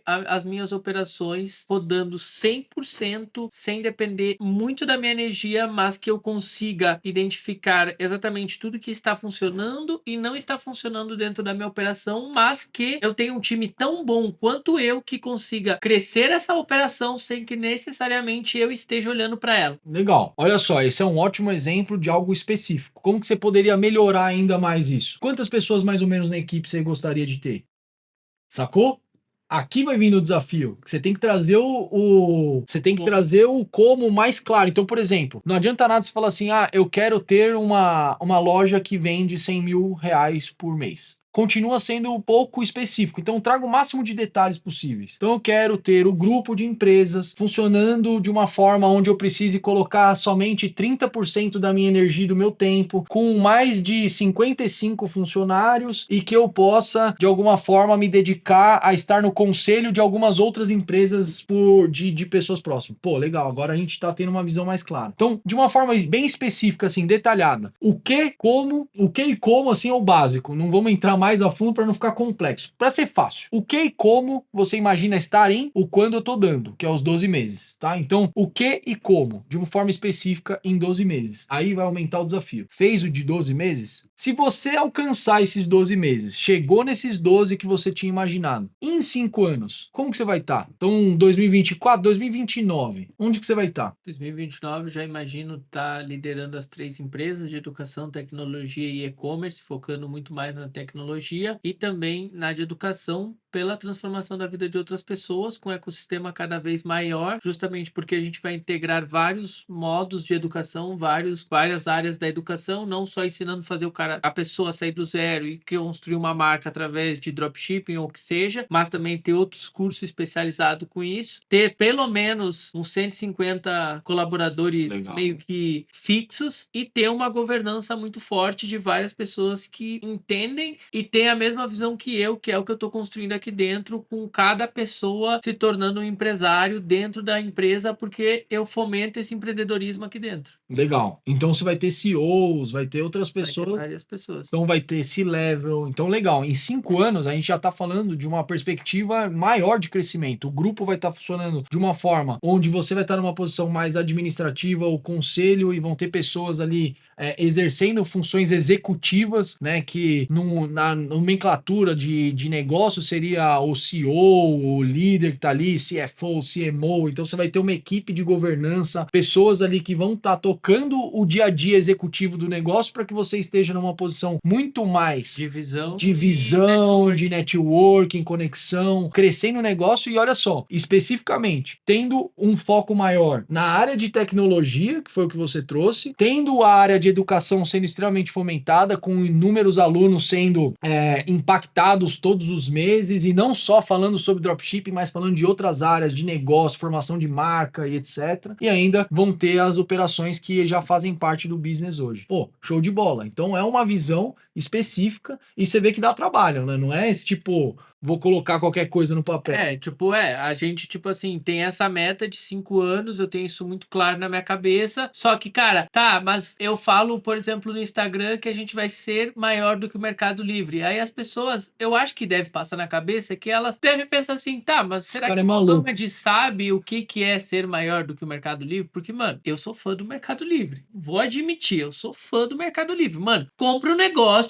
as minhas operações rodando 100% sem depender muito da minha energia, mas que eu consiga identificar exatamente tudo que está funcionando e não está funcionando dentro da minha operação, mas que eu tenha um time tão bom quanto eu que consiga crescer essa operação sem que necessariamente eu esteja olhando para ela. Legal. Olha só, esse é um ótimo exemplo de algo específico. Como que você poderia melhorar ainda mais isso? Quantas pessoas mais ou menos na equipe você gostaria de ter? Sacou? Aqui vai vindo o desafio. Você tem que trazer você tem que trazer o como mais claro. Então, por exemplo, não adianta nada você falar assim: ah, eu quero ter uma loja que vende 100 mil reais por mês. Continua sendo um pouco específico. Então, traga o máximo de detalhes possíveis. Então, eu quero ter o grupo de empresas funcionando de uma forma onde eu precise colocar somente 30% da minha energia e do meu tempo, com mais de 55 funcionários e que eu possa, de alguma forma, me dedicar a estar no conselho de algumas outras empresas de pessoas próximas. Pô, legal, agora a gente está tendo uma visão mais clara. Então, de uma forma bem específica, assim, detalhada, o que e como, assim, é o básico. Não vamos entrar mais a fundo para não ficar complexo. Para ser fácil, o que e como você imagina estar em o quando eu tô dando, que é os 12 meses, tá? Então, o que e como, de uma forma específica em 12 meses. Aí vai aumentar o desafio. Fez o de 12 meses? Se você alcançar esses 12 meses, chegou nesses 12 que você tinha imaginado, em 5 anos, como que você vai estar? Então, 2024, 2029, onde que você vai estar? 2029, já imagino estar liderando as 3 empresas de educação, tecnologia e e-commerce, focando muito mais na tecnologia e também na de educação pela transformação da vida de outras pessoas, com um ecossistema cada vez maior, justamente porque a gente vai integrar vários modos de educação, várias áreas da educação, não só ensinando a fazer a pessoa sair do zero e construir uma marca através de dropshipping ou o que seja, mas também ter outros cursos especializados com isso, ter pelo menos uns 150 colaboradores Legal. meio que fixos e ter uma governança muito forte de várias pessoas que entendem e têm a mesma visão que eu, que é o que eu estou construindo aqui dentro, com cada pessoa se tornando um empresário dentro da empresa, porque eu fomento esse empreendedorismo aqui dentro. Legal. Então você vai ter CEOs, vai ter outras Vai ter pessoas. várias pessoas. Então vai ter esse level. Então, legal. Em 5 anos, a gente já está falando de uma perspectiva maior de crescimento. O grupo vai estar funcionando de uma forma onde você vai estar numa posição mais administrativa, o conselho, e vão ter pessoas ali exercendo funções executivas, né? Que na nomenclatura de negócio seria o CEO, o líder que está ali, CFO, CMO. Então você vai ter uma equipe de governança, pessoas ali que vão estar tocando o dia a dia executivo do negócio para que você esteja numa posição muito mais de visão, de networking, conexão, crescendo o negócio. E olha só, especificamente, tendo um foco maior na área de tecnologia, que foi o que você trouxe, tendo a área de educação sendo extremamente fomentada, com inúmeros alunos sendo impactados todos os meses, e não só falando sobre dropshipping, mas falando de outras áreas de negócio, formação de marca e etc. E ainda vão ter as operações que já fazem parte do business hoje. Pô, show de bola. Então é uma visão específica e você vê que dá trabalho, né? Não é esse tipo, vou colocar qualquer coisa no papel. A gente, tipo assim, tem essa meta de 5 anos, eu tenho isso muito claro na minha cabeça, só que, cara, tá, mas eu falo, por exemplo, no Instagram que a gente vai ser maior do que o Mercado Livre. Aí as pessoas, eu acho que deve passar na cabeça que elas devem pensar assim, tá, mas será que o Nômade sabe o que é ser maior do que o Mercado Livre? Porque, mano, eu sou fã do Mercado Livre. Vou admitir, eu sou fã do Mercado Livre. Mano, compra um negócio,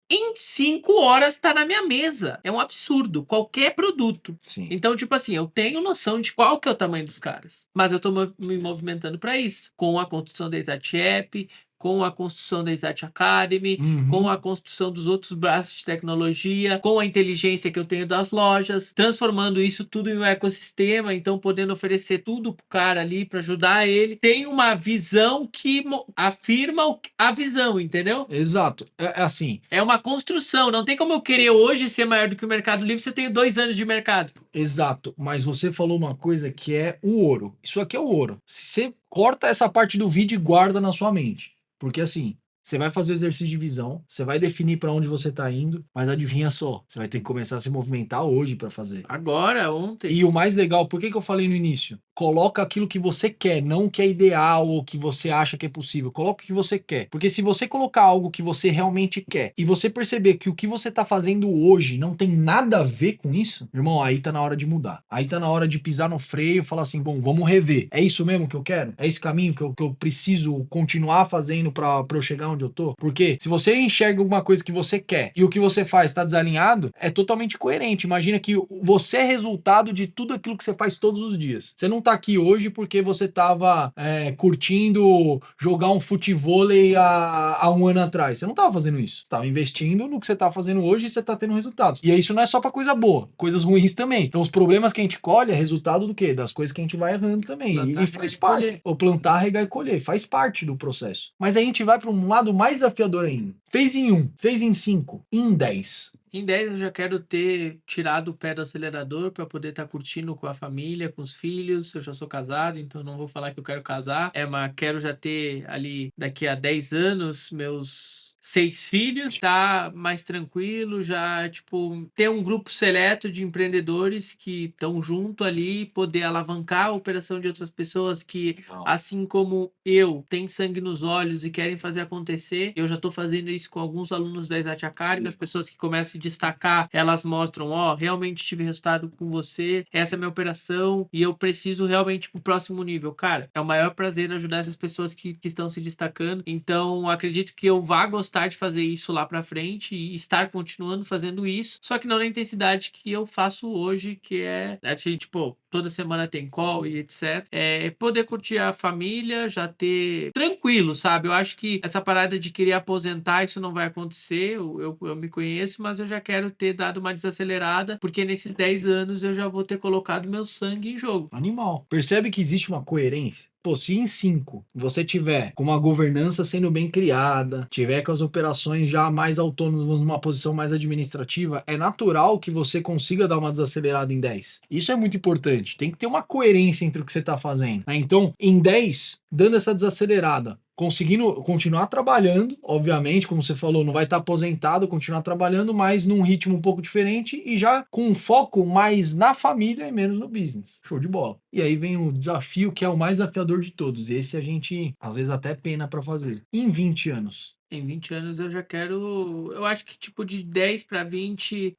em 5 horas tá na minha mesa. É um absurdo. Qualquer produto. Sim. Então, tipo assim, eu tenho noção de qual que é o tamanho dos caras. Mas eu tô me movimentando para isso. Com a construção da Exat App, com a construção da Insight Academy, com a construção dos outros braços de tecnologia, com a inteligência que eu tenho das lojas, transformando isso tudo em um ecossistema, então podendo oferecer tudo pro cara ali para ajudar ele. Tem uma visão que afirma a visão, entendeu? Exato. É assim. É uma construção. Não tem como eu querer hoje ser maior do que o Mercado Livre se eu tenho 2 anos de mercado. Exato. Mas você falou uma coisa que é o ouro. Isso aqui é o ouro. Você corta essa parte do vídeo e guarda na sua mente. Porque assim, você vai fazer o exercício de visão, você vai definir para onde você está indo, mas adivinha só, você vai ter que começar a se movimentar hoje para fazer. Agora, ontem. E o mais legal, por que eu falei no início? Coloca aquilo que você quer, não o que é ideal ou que você acha que é possível. Coloca o que você quer. Porque se você colocar algo que você realmente quer e você perceber que o que você tá fazendo hoje não tem nada a ver com isso, irmão, aí tá na hora de mudar. Aí tá na hora de pisar no freio e falar assim, bom, vamos rever. É isso mesmo que eu quero? É esse caminho que eu preciso continuar fazendo pra eu chegar onde eu tô? Porque se você enxerga alguma coisa que você quer e o que você faz tá desalinhado, é totalmente coerente. Imagina que você é resultado de tudo aquilo que você faz todos os dias. Você não tá aqui hoje porque você tava curtindo jogar um futevôlei há um ano atrás. Você não tava fazendo isso. Você tava investindo no que você tá fazendo hoje e você tá tendo resultados. E isso não é só pra coisa boa, coisas ruins também. Então os problemas que a gente colhe é resultado do quê? Das coisas que a gente vai errando também. Plantar, e faz parte. Ou plantar, regar e colher. Faz parte do processo. Mas aí a gente vai para um lado mais desafiador ainda. Fez em 1, fez em 5, em 10. Em 10 eu já quero ter tirado o pé do acelerador para poder estar curtindo com a família, com os filhos. Eu já sou casado, então não vou falar que eu quero casar. Mas quero já ter ali, daqui a 10 anos, meus 6 filhos, tá mais tranquilo, já, tipo, ter um grupo seleto de empreendedores que estão junto ali, poder alavancar a operação de outras pessoas que, assim como eu, têm sangue nos olhos e querem fazer acontecer. Eu já estou fazendo isso com alguns alunos da Insight Academy, as pessoas que começam a se destacar, elas mostram, realmente tive resultado com você, essa é a minha operação e eu preciso realmente ir pro próximo nível. Cara, é o maior prazer ajudar essas pessoas que estão se destacando, então acredito que eu vá gostar de fazer isso lá pra frente e estar continuando fazendo isso, só que não na intensidade que eu faço hoje, que é assim, tipo, toda semana tem call e etc. É poder curtir a família, já ter tranquilo, sabe? Eu acho que essa parada de querer aposentar, isso não vai acontecer, eu me conheço, mas eu já quero ter dado uma desacelerada, porque nesses 10 anos eu já vou ter colocado meu sangue em jogo. Animal. Percebe que existe uma coerência? Pô, se em 5 você tiver com uma governança sendo bem criada, tiver com as operações já mais autônomas, numa posição mais administrativa, é natural que você consiga dar uma desacelerada em 10. Isso é muito importante. Tem que ter uma coerência entre o que você está fazendo, né? Então, em 10, dando essa desacelerada, conseguindo continuar trabalhando, obviamente, como você falou, não vai estar aposentado, continuar trabalhando, mas num ritmo um pouco diferente e já com um foco mais na família e menos no business. Show de bola. E aí vem o desafio que é o mais desafiador de todos. Esse a gente, às vezes, até pena para fazer. Em 20 anos. Em 20 anos eu já quero. Eu acho que tipo de 10 para 20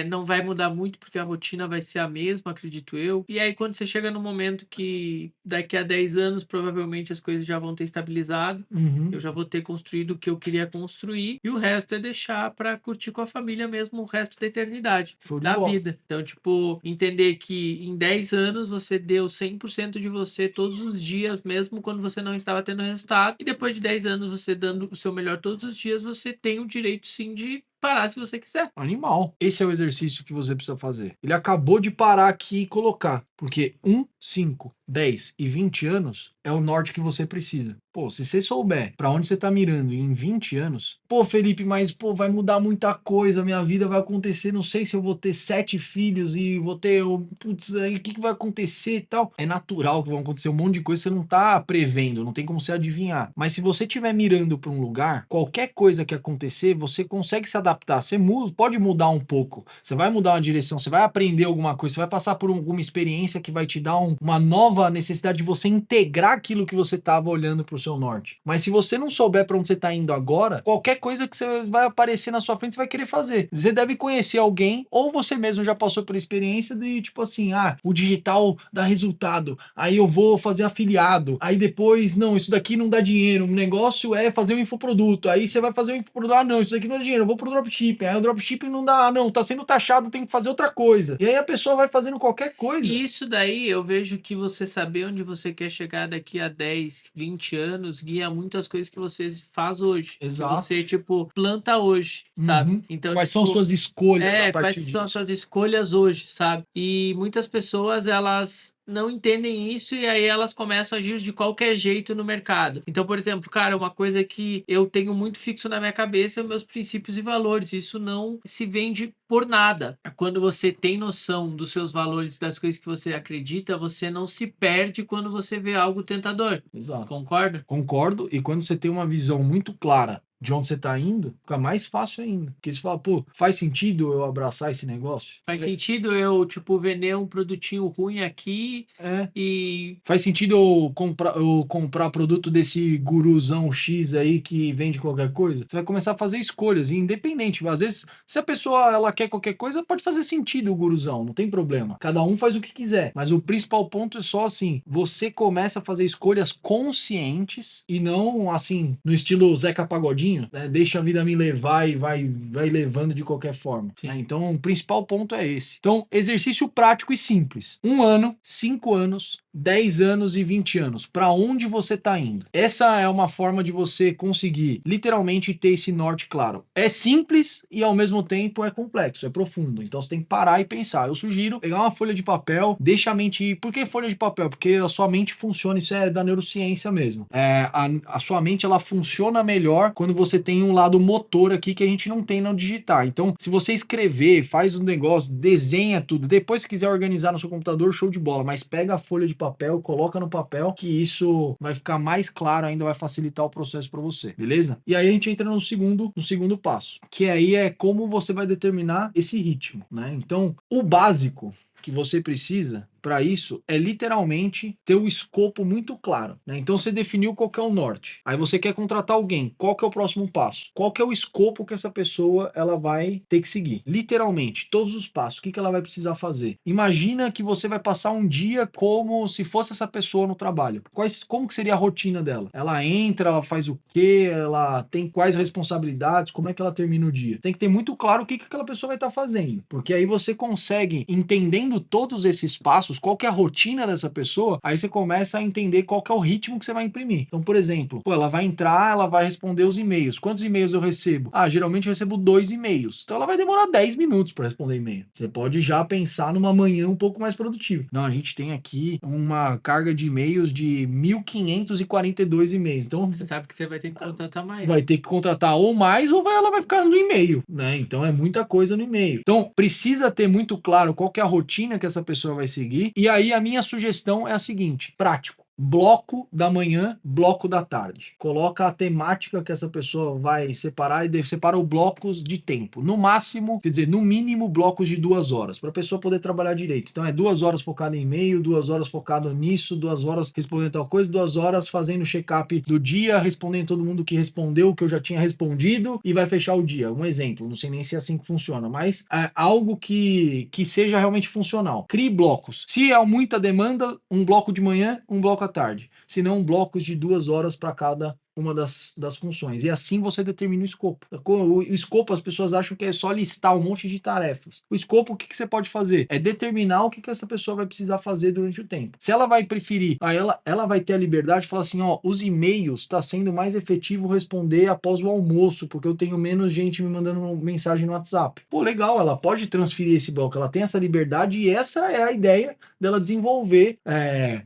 não vai mudar muito, porque a rotina vai ser a mesma, acredito eu. E aí, quando você chega no momento que daqui a 10 anos, provavelmente as coisas já vão ter estabilizado, eu já vou ter construído o que eu queria construir, e o resto é deixar para curtir com a família mesmo o resto da eternidade, da vida. Então, tipo, entender que em 10 anos você deu 100% de você todos os dias, mesmo quando você não estava tendo resultado, e depois de 10 anos você dando o seu melhor todos os dias, você tem o direito sim de parar se você quiser. Animal. Esse é o exercício que você precisa fazer. Ele acabou de parar aqui e colocar, porque 1, 5, 10 e 20 anos é o norte que você precisa. Pô, se você souber para onde você tá mirando em 20 anos, pô, Felipe, mas pô, vai mudar muita coisa, minha vida vai acontecer, não sei se eu vou ter 7 filhos e vou ter, putz, aí o que vai acontecer e tal. É natural que vão acontecer um monte de coisa que você não tá prevendo, não tem como você adivinhar. Mas se você estiver mirando para um lugar, qualquer coisa que acontecer, você consegue se adaptar. Você pode mudar um pouco, você vai mudar uma direção, você vai aprender alguma coisa, você vai passar por alguma experiência que vai te dar uma nova necessidade de você integrar aquilo que você estava olhando para o seu norte. Mas se você não souber para onde você está indo agora, qualquer coisa que você vai aparecer na sua frente, você vai querer fazer. Você deve conhecer alguém, ou você mesmo já passou pela experiência de tipo assim, o digital dá resultado, aí eu vou fazer afiliado, aí depois, não, isso daqui não dá dinheiro, o negócio é fazer um infoproduto, aí você vai fazer um infoproduto, não, isso daqui não dá dinheiro, eu vou pro dropshipping. Aí o dropshipping não dá, não, tá sendo taxado, tem que fazer outra coisa. E aí a pessoa vai fazendo qualquer coisa. E isso daí eu vejo que você saber onde você quer chegar daqui a 10, 20 anos guia muitas coisas que você faz hoje. Exato. Que você, tipo, planta hoje, sabe? Uhum. Então, Quais são as tipo, suas escolhas a quais partir que são as disso? suas escolhas hoje, sabe? E muitas pessoas, elas não entendem isso e aí elas começam a agir de qualquer jeito no mercado. Então, por exemplo, cara, uma coisa que eu tenho muito fixo na minha cabeça é os meus princípios e valores. Isso não se vende por nada. Quando você tem noção dos seus valores, das coisas que você acredita, você não se perde quando você vê algo tentador. Exato. Concorda? Concordo. E quando você tem uma visão muito clara de onde você tá indo, fica mais fácil ainda. Porque você fala, pô, faz sentido eu abraçar esse negócio? Faz sentido eu, tipo, vender um produtinho ruim aqui É. e Faz sentido eu comprar produto desse guruzão X aí que vende qualquer coisa? Você vai começar a fazer escolhas, e independente. Às vezes, se a pessoa ela quer qualquer coisa, pode fazer sentido o guruzão, não tem problema. Cada um faz o que quiser. Mas o principal ponto é só assim: você começa a fazer escolhas conscientes e não assim, no estilo Zeca Pagodinho, né? Deixa a vida me levar e vai levando de qualquer forma. Sim. Né? Então, o principal ponto é esse. Então, exercício prático e simples. 1 ano, 5 anos, 10 anos e 20 anos. Para onde você está indo? Essa é uma forma de você conseguir literalmente ter esse norte claro. É simples e ao mesmo tempo é complexo, é profundo. Então você tem que parar e pensar. Eu sugiro pegar uma folha de papel, deixa a mente ir. Por que folha de papel? Porque a sua mente funciona, isso é da neurociência mesmo. A sua mente ela funciona melhor quando você tem um lado motor aqui que a gente não tem no digitar. Então, se você escrever, faz um negócio, desenha tudo, depois se quiser organizar no seu computador, show de bola, mas pega a folha de papel, coloca no papel, que isso vai ficar mais claro ainda, vai facilitar o processo para você, beleza? E aí a gente entra no segundo passo, que aí é como você vai determinar esse ritmo, né? Então, o básico que você precisa para isso é literalmente ter o escopo muito claro, né? Então você definiu qual que é o norte. Aí você quer contratar alguém, qual que é o próximo passo? Qual que é o escopo que essa pessoa ela vai ter que seguir? Literalmente, todos os passos, o que que ela vai precisar fazer? Imagina que você vai passar um dia como se fosse essa pessoa no trabalho. Como que seria a rotina dela? Ela entra, ela faz o quê? Ela tem quais responsabilidades? Como é que ela termina o dia? Tem que ter muito claro o que que aquela pessoa vai estar fazendo, porque aí você consegue, entendendo todos esses passos, qual que é a rotina dessa pessoa, aí você começa a entender qual que é o ritmo que você vai imprimir. Então, por exemplo, ela vai entrar, ela vai responder os e-mails. Quantos e-mails eu recebo? Geralmente eu recebo 2 e-mails. Então ela vai demorar 10 minutos para responder e-mail. Você pode já pensar numa manhã um pouco mais produtiva. Não, a gente tem aqui uma carga de e-mails de 1.542 e-mails. Então, você sabe que você vai ter que contratar mais. vai ter que contratar ou mais ou ela vai ficar no e-mail, né? Então é muita coisa no e-mail. Então precisa ter muito claro qual que é a rotina que essa pessoa vai seguir. E aí a minha sugestão é a seguinte: prático. Bloco da manhã, bloco da tarde. Coloca a temática que essa pessoa vai separar e separa os blocos de tempo. No máximo, quer dizer, no mínimo, blocos de 2 horas, para a pessoa poder trabalhar direito. Então é 2 horas focado em e-mail, 2 horas focado nisso, 2 horas respondendo tal coisa, 2 horas fazendo check-up do dia, respondendo todo mundo que respondeu o que eu já tinha respondido e vai fechar o dia. Um exemplo, não sei nem se é assim que funciona, mas é algo que seja realmente funcional. Crie blocos. Se é muita demanda, um bloco de manhã, um bloco à tarde, senão blocos de 2 horas para cada uma das funções. E assim você determina o escopo. O escopo, as pessoas acham que é só listar um monte de tarefas. O escopo, o que você pode fazer? É determinar o que essa pessoa vai precisar fazer durante o tempo. Se ela vai preferir, aí ela vai ter a liberdade de falar assim, ó, os e-mails está sendo mais efetivo responder após o almoço, porque eu tenho menos gente me mandando mensagem no WhatsApp. Pô, legal, ela pode transferir esse bloco, ela tem essa liberdade e essa é a ideia dela desenvolver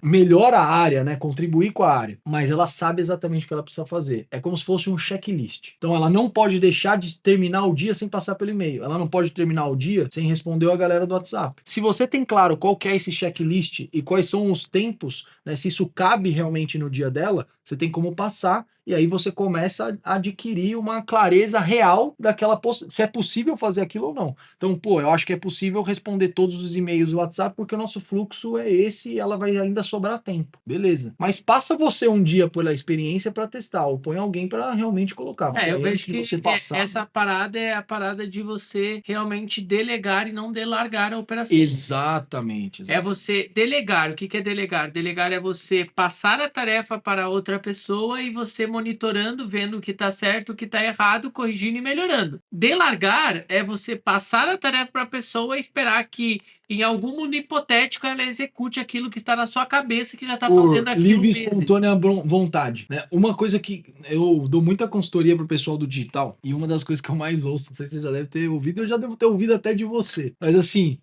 melhor a área, né? Contribuir com a área. Mas ela sabe exatamente o que ela precisa fazer. É como se fosse um checklist. Então ela não pode deixar de terminar o dia sem passar pelo e-mail. Ela não pode terminar o dia sem responder a galera do WhatsApp. Se você tem claro qual que é esse checklist e quais são os tempos, né, se isso cabe realmente no dia dela, você tem como passar e aí você começa a adquirir uma clareza real daquela se é possível fazer aquilo ou não. Então, pô, eu acho que é possível responder todos os e-mails do WhatsApp porque o nosso fluxo é esse e ela vai ainda sobrar tempo. Beleza. Mas passa você um dia pela experiência para testar ou põe alguém para realmente colocar. Eu vejo que você passar... essa parada é a parada de você realmente delegar e não delargar a operação. Exatamente. É você delegar. O que é delegar? Delegar é você passar a tarefa para outra outra pessoa e você monitorando, vendo o que está certo, o que está errado, corrigindo e melhorando. Delargar é você passar a tarefa para a pessoa e esperar que, em algum mundo hipotético, ela execute aquilo que está na sua cabeça, que já está Por fazendo aquilo livre e meses. espontânea vontade, né? Uma coisa que eu dou muita consultoria pro pessoal do digital, e uma das coisas que eu mais ouço, não sei se você já deve ter ouvido, eu já devo ter ouvido até de você, mas assim,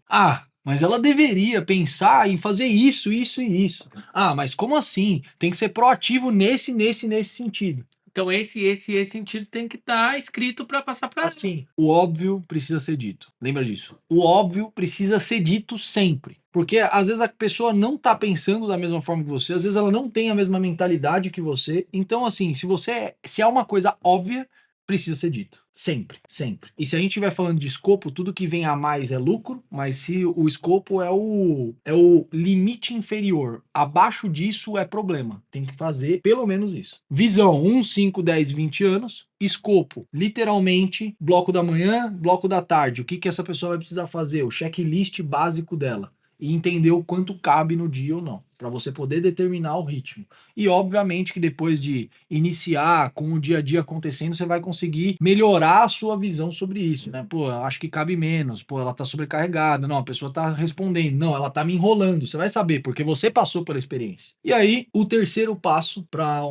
mas ela deveria pensar em fazer isso, isso e isso. Mas como assim? Tem que ser proativo nesse sentido. Então, esse sentido tem que estar escrito para passar para ela. Assim, o óbvio precisa ser dito. Lembra disso? O óbvio precisa ser dito sempre. Porque às vezes a pessoa não tá pensando da mesma forma que você, às vezes ela não tem a mesma mentalidade que você. Então, assim, se é uma coisa óbvia, precisa ser dito. Sempre, sempre. E se a gente estiver falando de escopo, tudo que vem a mais é lucro, mas se o escopo é o limite inferior, abaixo disso é problema. Tem que fazer pelo menos isso. Visão, 1, 5, 10, 20 anos. Escopo, literalmente, bloco da manhã, bloco da tarde. O que essa pessoa vai precisar fazer? O checklist básico dela. E entender o quanto cabe no dia ou não, para você poder determinar o ritmo. E obviamente que depois de iniciar com o dia a dia acontecendo, você vai conseguir melhorar a sua visão sobre isso, né? Pô, eu acho que cabe menos, pô, ela tá sobrecarregada, não, a pessoa tá respondendo, não, ela tá me enrolando. Você vai saber, porque você passou pela experiência. E aí, o terceiro passo para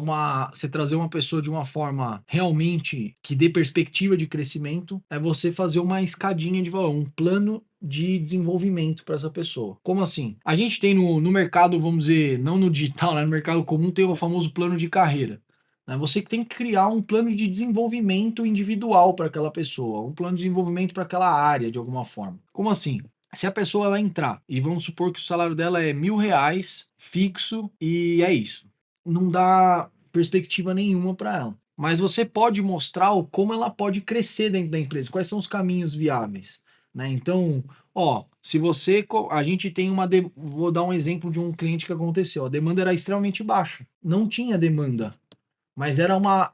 você trazer uma pessoa de uma forma realmente que dê perspectiva de crescimento é você fazer uma escadinha de valor, um plano de desenvolvimento para essa pessoa. Como assim? A gente tem no mercado, vamos dizer, não no digital, né? No mercado comum tem o famoso plano de carreira. Né? Você tem que criar um plano de desenvolvimento individual para aquela pessoa, um plano de desenvolvimento para aquela área, de alguma forma. Como assim? Se a pessoa ela entrar e vamos supor que o salário dela é R$ 1.000 fixo e é isso, não dá perspectiva nenhuma para ela. Mas você pode mostrar como ela pode crescer dentro da empresa, quais são os caminhos viáveis. Né? Então, se você. A gente tem vou dar um exemplo de um cliente que aconteceu. A demanda era extremamente baixa. Não tinha demanda. Mas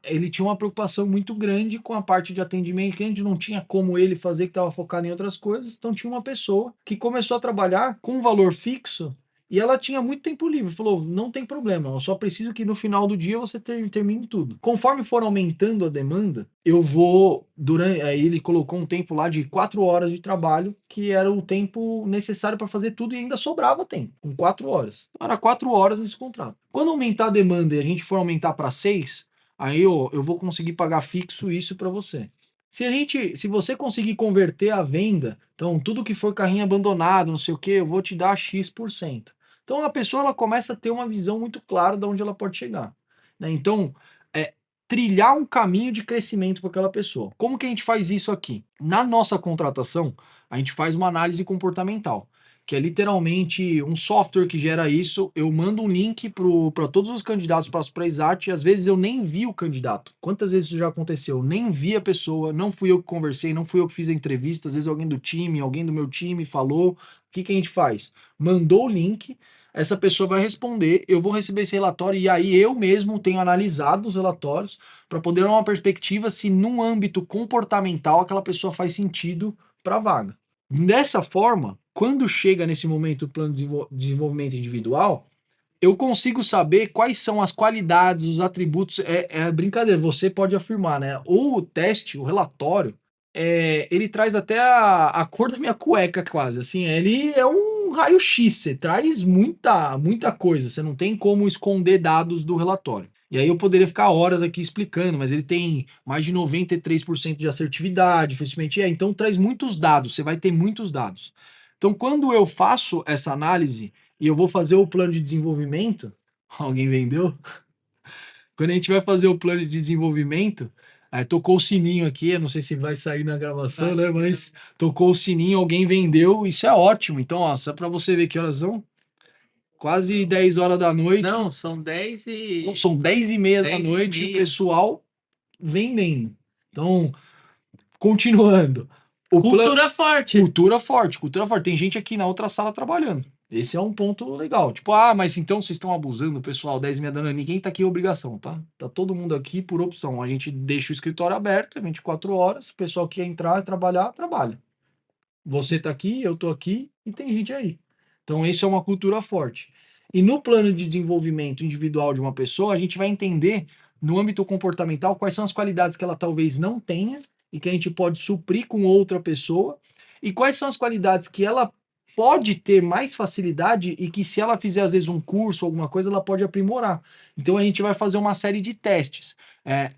ele tinha uma preocupação muito grande com a parte de atendimento ao cliente, não tinha como ele fazer, que estava focado em outras coisas. Então tinha uma pessoa que começou a trabalhar com um valor fixo e ela tinha muito tempo livre. Falou: não tem problema, eu só preciso que no final do dia você termine tudo. Conforme for aumentando a demanda, eu vou. Aí ele colocou um tempo lá de 4 horas de trabalho, que era o tempo necessário para fazer tudo e ainda sobrava tempo, com 4 horas. Então, era 4 horas nesse contrato. Quando aumentar a demanda e a gente for aumentar para 6, aí eu vou conseguir pagar fixo isso para você. Se você conseguir converter a venda, então tudo que for carrinho abandonado, não sei o que, eu vou te dar X%. Então a pessoa ela começa a ter uma visão muito clara de onde ela pode chegar. Né? Então, trilhar um caminho de crescimento para aquela pessoa. Como que a gente faz isso aqui? Na nossa contratação, a gente faz uma análise comportamental, que é literalmente um software que gera isso. Eu mando um link para todos os candidatos, passo para a Exarte, e às vezes eu nem vi o candidato. Quantas vezes isso já aconteceu? Nem vi a pessoa, não fui eu que conversei, não fui eu que fiz a entrevista, às vezes alguém do time, alguém do meu time falou. O que a gente faz? Mandou o link, essa pessoa vai responder, eu vou receber esse relatório e aí eu mesmo tenho analisado os relatórios para poder dar uma perspectiva se num âmbito comportamental aquela pessoa faz sentido para a vaga. Dessa forma, quando chega nesse momento do plano de desenvolvimento individual, eu consigo saber quais são as qualidades, os atributos. É brincadeira, você pode afirmar, né? O teste, o relatório, ele traz até a cor da minha cueca, quase. Assim, ele é um raio-x, você traz muita coisa, você não tem como esconder dados do relatório. E aí eu poderia ficar horas aqui explicando, mas ele tem mais de 93% de assertividade, efetivamente então traz muitos dados, você vai ter muitos dados. Então, quando eu faço essa análise e eu vou fazer o plano de desenvolvimento, alguém vendeu? Quando a gente vai fazer o plano de desenvolvimento, tocou o sininho aqui, eu não sei se vai sair na gravação, né? Mas tocou o sininho, alguém vendeu, isso é ótimo. Então, ó, só para você ver que horas são, quase 10 horas da noite. Não, são 10 e... Não, são 10h30 da 10 e noite, o meia. pessoal vendendo. Então, continuando. Cultura forte. Cultura forte, cultura forte. Tem gente aqui na outra sala trabalhando. Esse é um ponto legal. Tipo, mas então vocês estão abusando, pessoal, 10h30 da noite. Ninguém tá aqui obrigação, tá? Tá todo mundo aqui por opção. A gente deixa o escritório aberto, 24 horas. O pessoal que quer entrar, trabalhar, trabalha. Você tá aqui, eu tô aqui e tem gente aí. Então, isso é uma cultura forte. E no plano de desenvolvimento individual de uma pessoa, a gente vai entender, no âmbito comportamental, quais são as qualidades que ela talvez não tenha e que a gente pode suprir com outra pessoa, e quais são as qualidades que ela pode ter mais facilidade e que, se ela fizer, às vezes, um curso ou alguma coisa, ela pode aprimorar. Então, a gente vai fazer uma série de testes.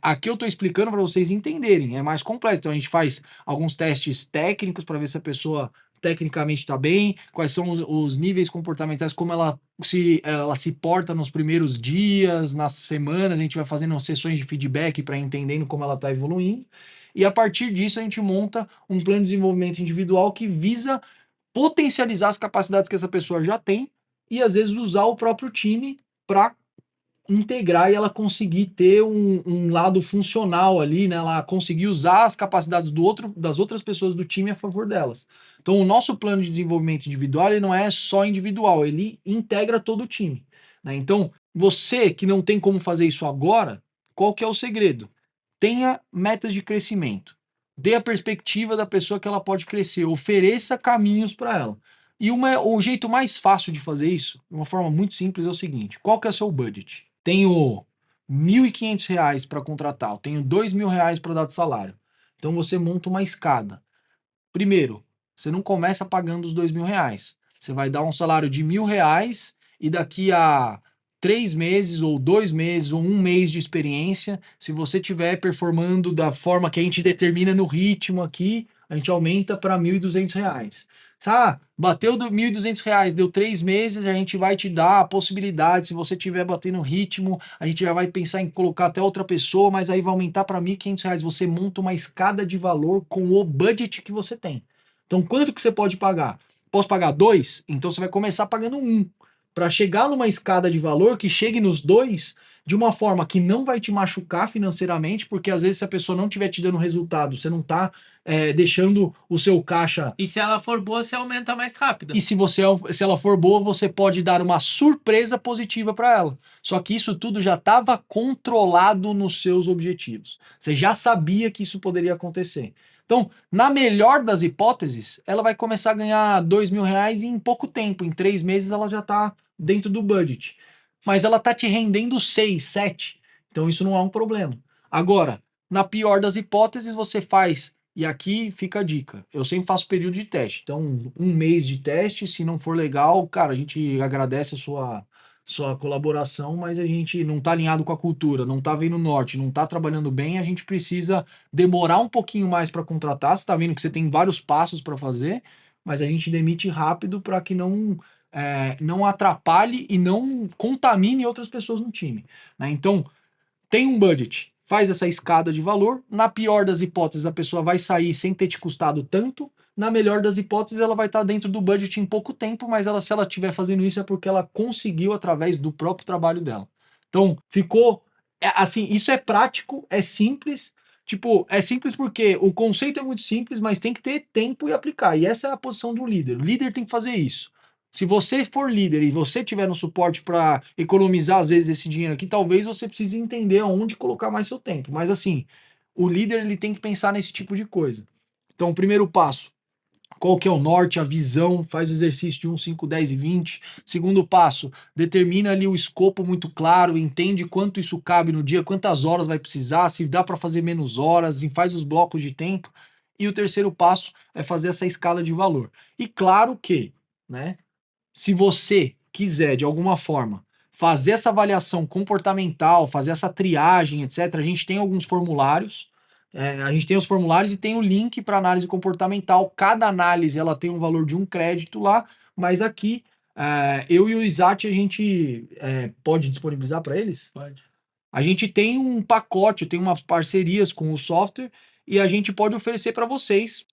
Aqui eu estou explicando para vocês entenderem, é mais complexo. Então, a gente faz alguns testes técnicos para ver se a pessoa tecnicamente está bem, quais são os níveis comportamentais, como ela se porta nos primeiros dias, nas semanas, a gente vai fazendo sessões de feedback para entendendo como ela está evoluindo. E a partir disso a gente monta um plano de desenvolvimento individual que visa potencializar as capacidades que essa pessoa já tem e às vezes usar o próprio time para integrar e ela conseguir ter um lado funcional ali, né? Ela conseguir usar as capacidades das outras pessoas do time a favor delas. Então, o nosso plano de desenvolvimento individual, ele não é só individual, ele integra todo o time, né? Então, você que não tem como fazer isso agora, qual que é o segredo? Tenha metas de crescimento. Dê a perspectiva da pessoa que ela pode crescer, ofereça caminhos para ela. E o jeito mais fácil de fazer isso, de uma forma muito simples, é o seguinte: qual que é o seu budget? Tenho R$ 1.500 para contratar, eu tenho R$ 2.000 para dar de salário. Então você monta uma escada. Primeiro, você não começa pagando os R$ 2.000. Você vai dar um salário de R$ 1.000 e daqui a 3 meses, ou 2 meses, ou um mês de experiência, se você estiver performando da forma que a gente determina no ritmo aqui, a gente aumenta para R$ 1.200. Tá, bateu R$ 1.200, deu 3 meses, a gente vai te dar a possibilidade, se você estiver batendo ritmo, a gente já vai pensar em colocar até outra pessoa, mas aí vai aumentar para R$ 1.500. Você monta uma escada de valor com o budget que você tem. Então, quanto que você pode pagar? Posso pagar 2? Então você vai começar pagando 1. Para chegar numa escada de valor que chegue nos 2 de uma forma que não vai te machucar financeiramente, porque às vezes, se a pessoa não estiver te dando resultado, você não está deixando o seu caixa. E se ela for boa, você aumenta mais rápido. E se ela for boa, você pode dar uma surpresa positiva para ela. Só que isso tudo já estava controlado nos seus objetivos. Você já sabia que isso poderia acontecer. Então, na melhor das hipóteses, ela vai começar a ganhar R$ 2.000 em pouco tempo. Em 3 meses ela já está dentro do budget. Mas ela está te rendendo 6, 7. Então isso não é um problema. Agora, na pior das hipóteses, você faz. E aqui fica a dica. Eu sempre faço período de teste. Então, um mês de teste, se não for legal, cara, a gente agradece a sua colaboração, mas a gente não está alinhado com a cultura, não está vendo o norte, não está trabalhando bem, a gente precisa demorar um pouquinho mais para contratar. Você está vendo que você tem vários passos para fazer, mas a gente demite rápido para que não atrapalhe e não contamine outras pessoas no time, né? Então, tem um budget, faz essa escada de valor. Na pior das hipóteses, a pessoa vai sair sem ter te custado tanto. Na melhor das hipóteses, ela vai estar dentro do budget em pouco tempo, mas se ela estiver fazendo isso é porque ela conseguiu através do próprio trabalho dela. Então, ficou assim, isso é prático, é simples. Tipo, é simples porque o conceito é muito simples, mas tem que ter tempo e aplicar. E essa é a posição do líder. O líder tem que fazer isso. Se você for líder e você tiver no suporte para economizar, às vezes, esse dinheiro aqui, talvez você precise entender aonde colocar mais seu tempo. Mas, assim, o líder ele tem que pensar nesse tipo de coisa. Então, o primeiro passo, qual que é o norte, a visão, faz o exercício de 1, 5, 10 e 20. Segundo passo, determina ali o escopo muito claro, entende quanto isso cabe no dia, quantas horas vai precisar, se dá para fazer menos horas, e faz os blocos de tempo. E o terceiro passo é fazer essa escala de valor. E claro que, né, se você quiser, de alguma forma, fazer essa avaliação comportamental, fazer essa triagem, etc., a gente tem alguns formulários. A gente tem os formulários e tem o link para análise comportamental. Cada análise ela tem um valor de um crédito lá, mas aqui eu e o Isat a gente pode disponibilizar para eles? Pode. A gente tem um pacote, tem umas parcerias com o software e a gente pode oferecer para vocês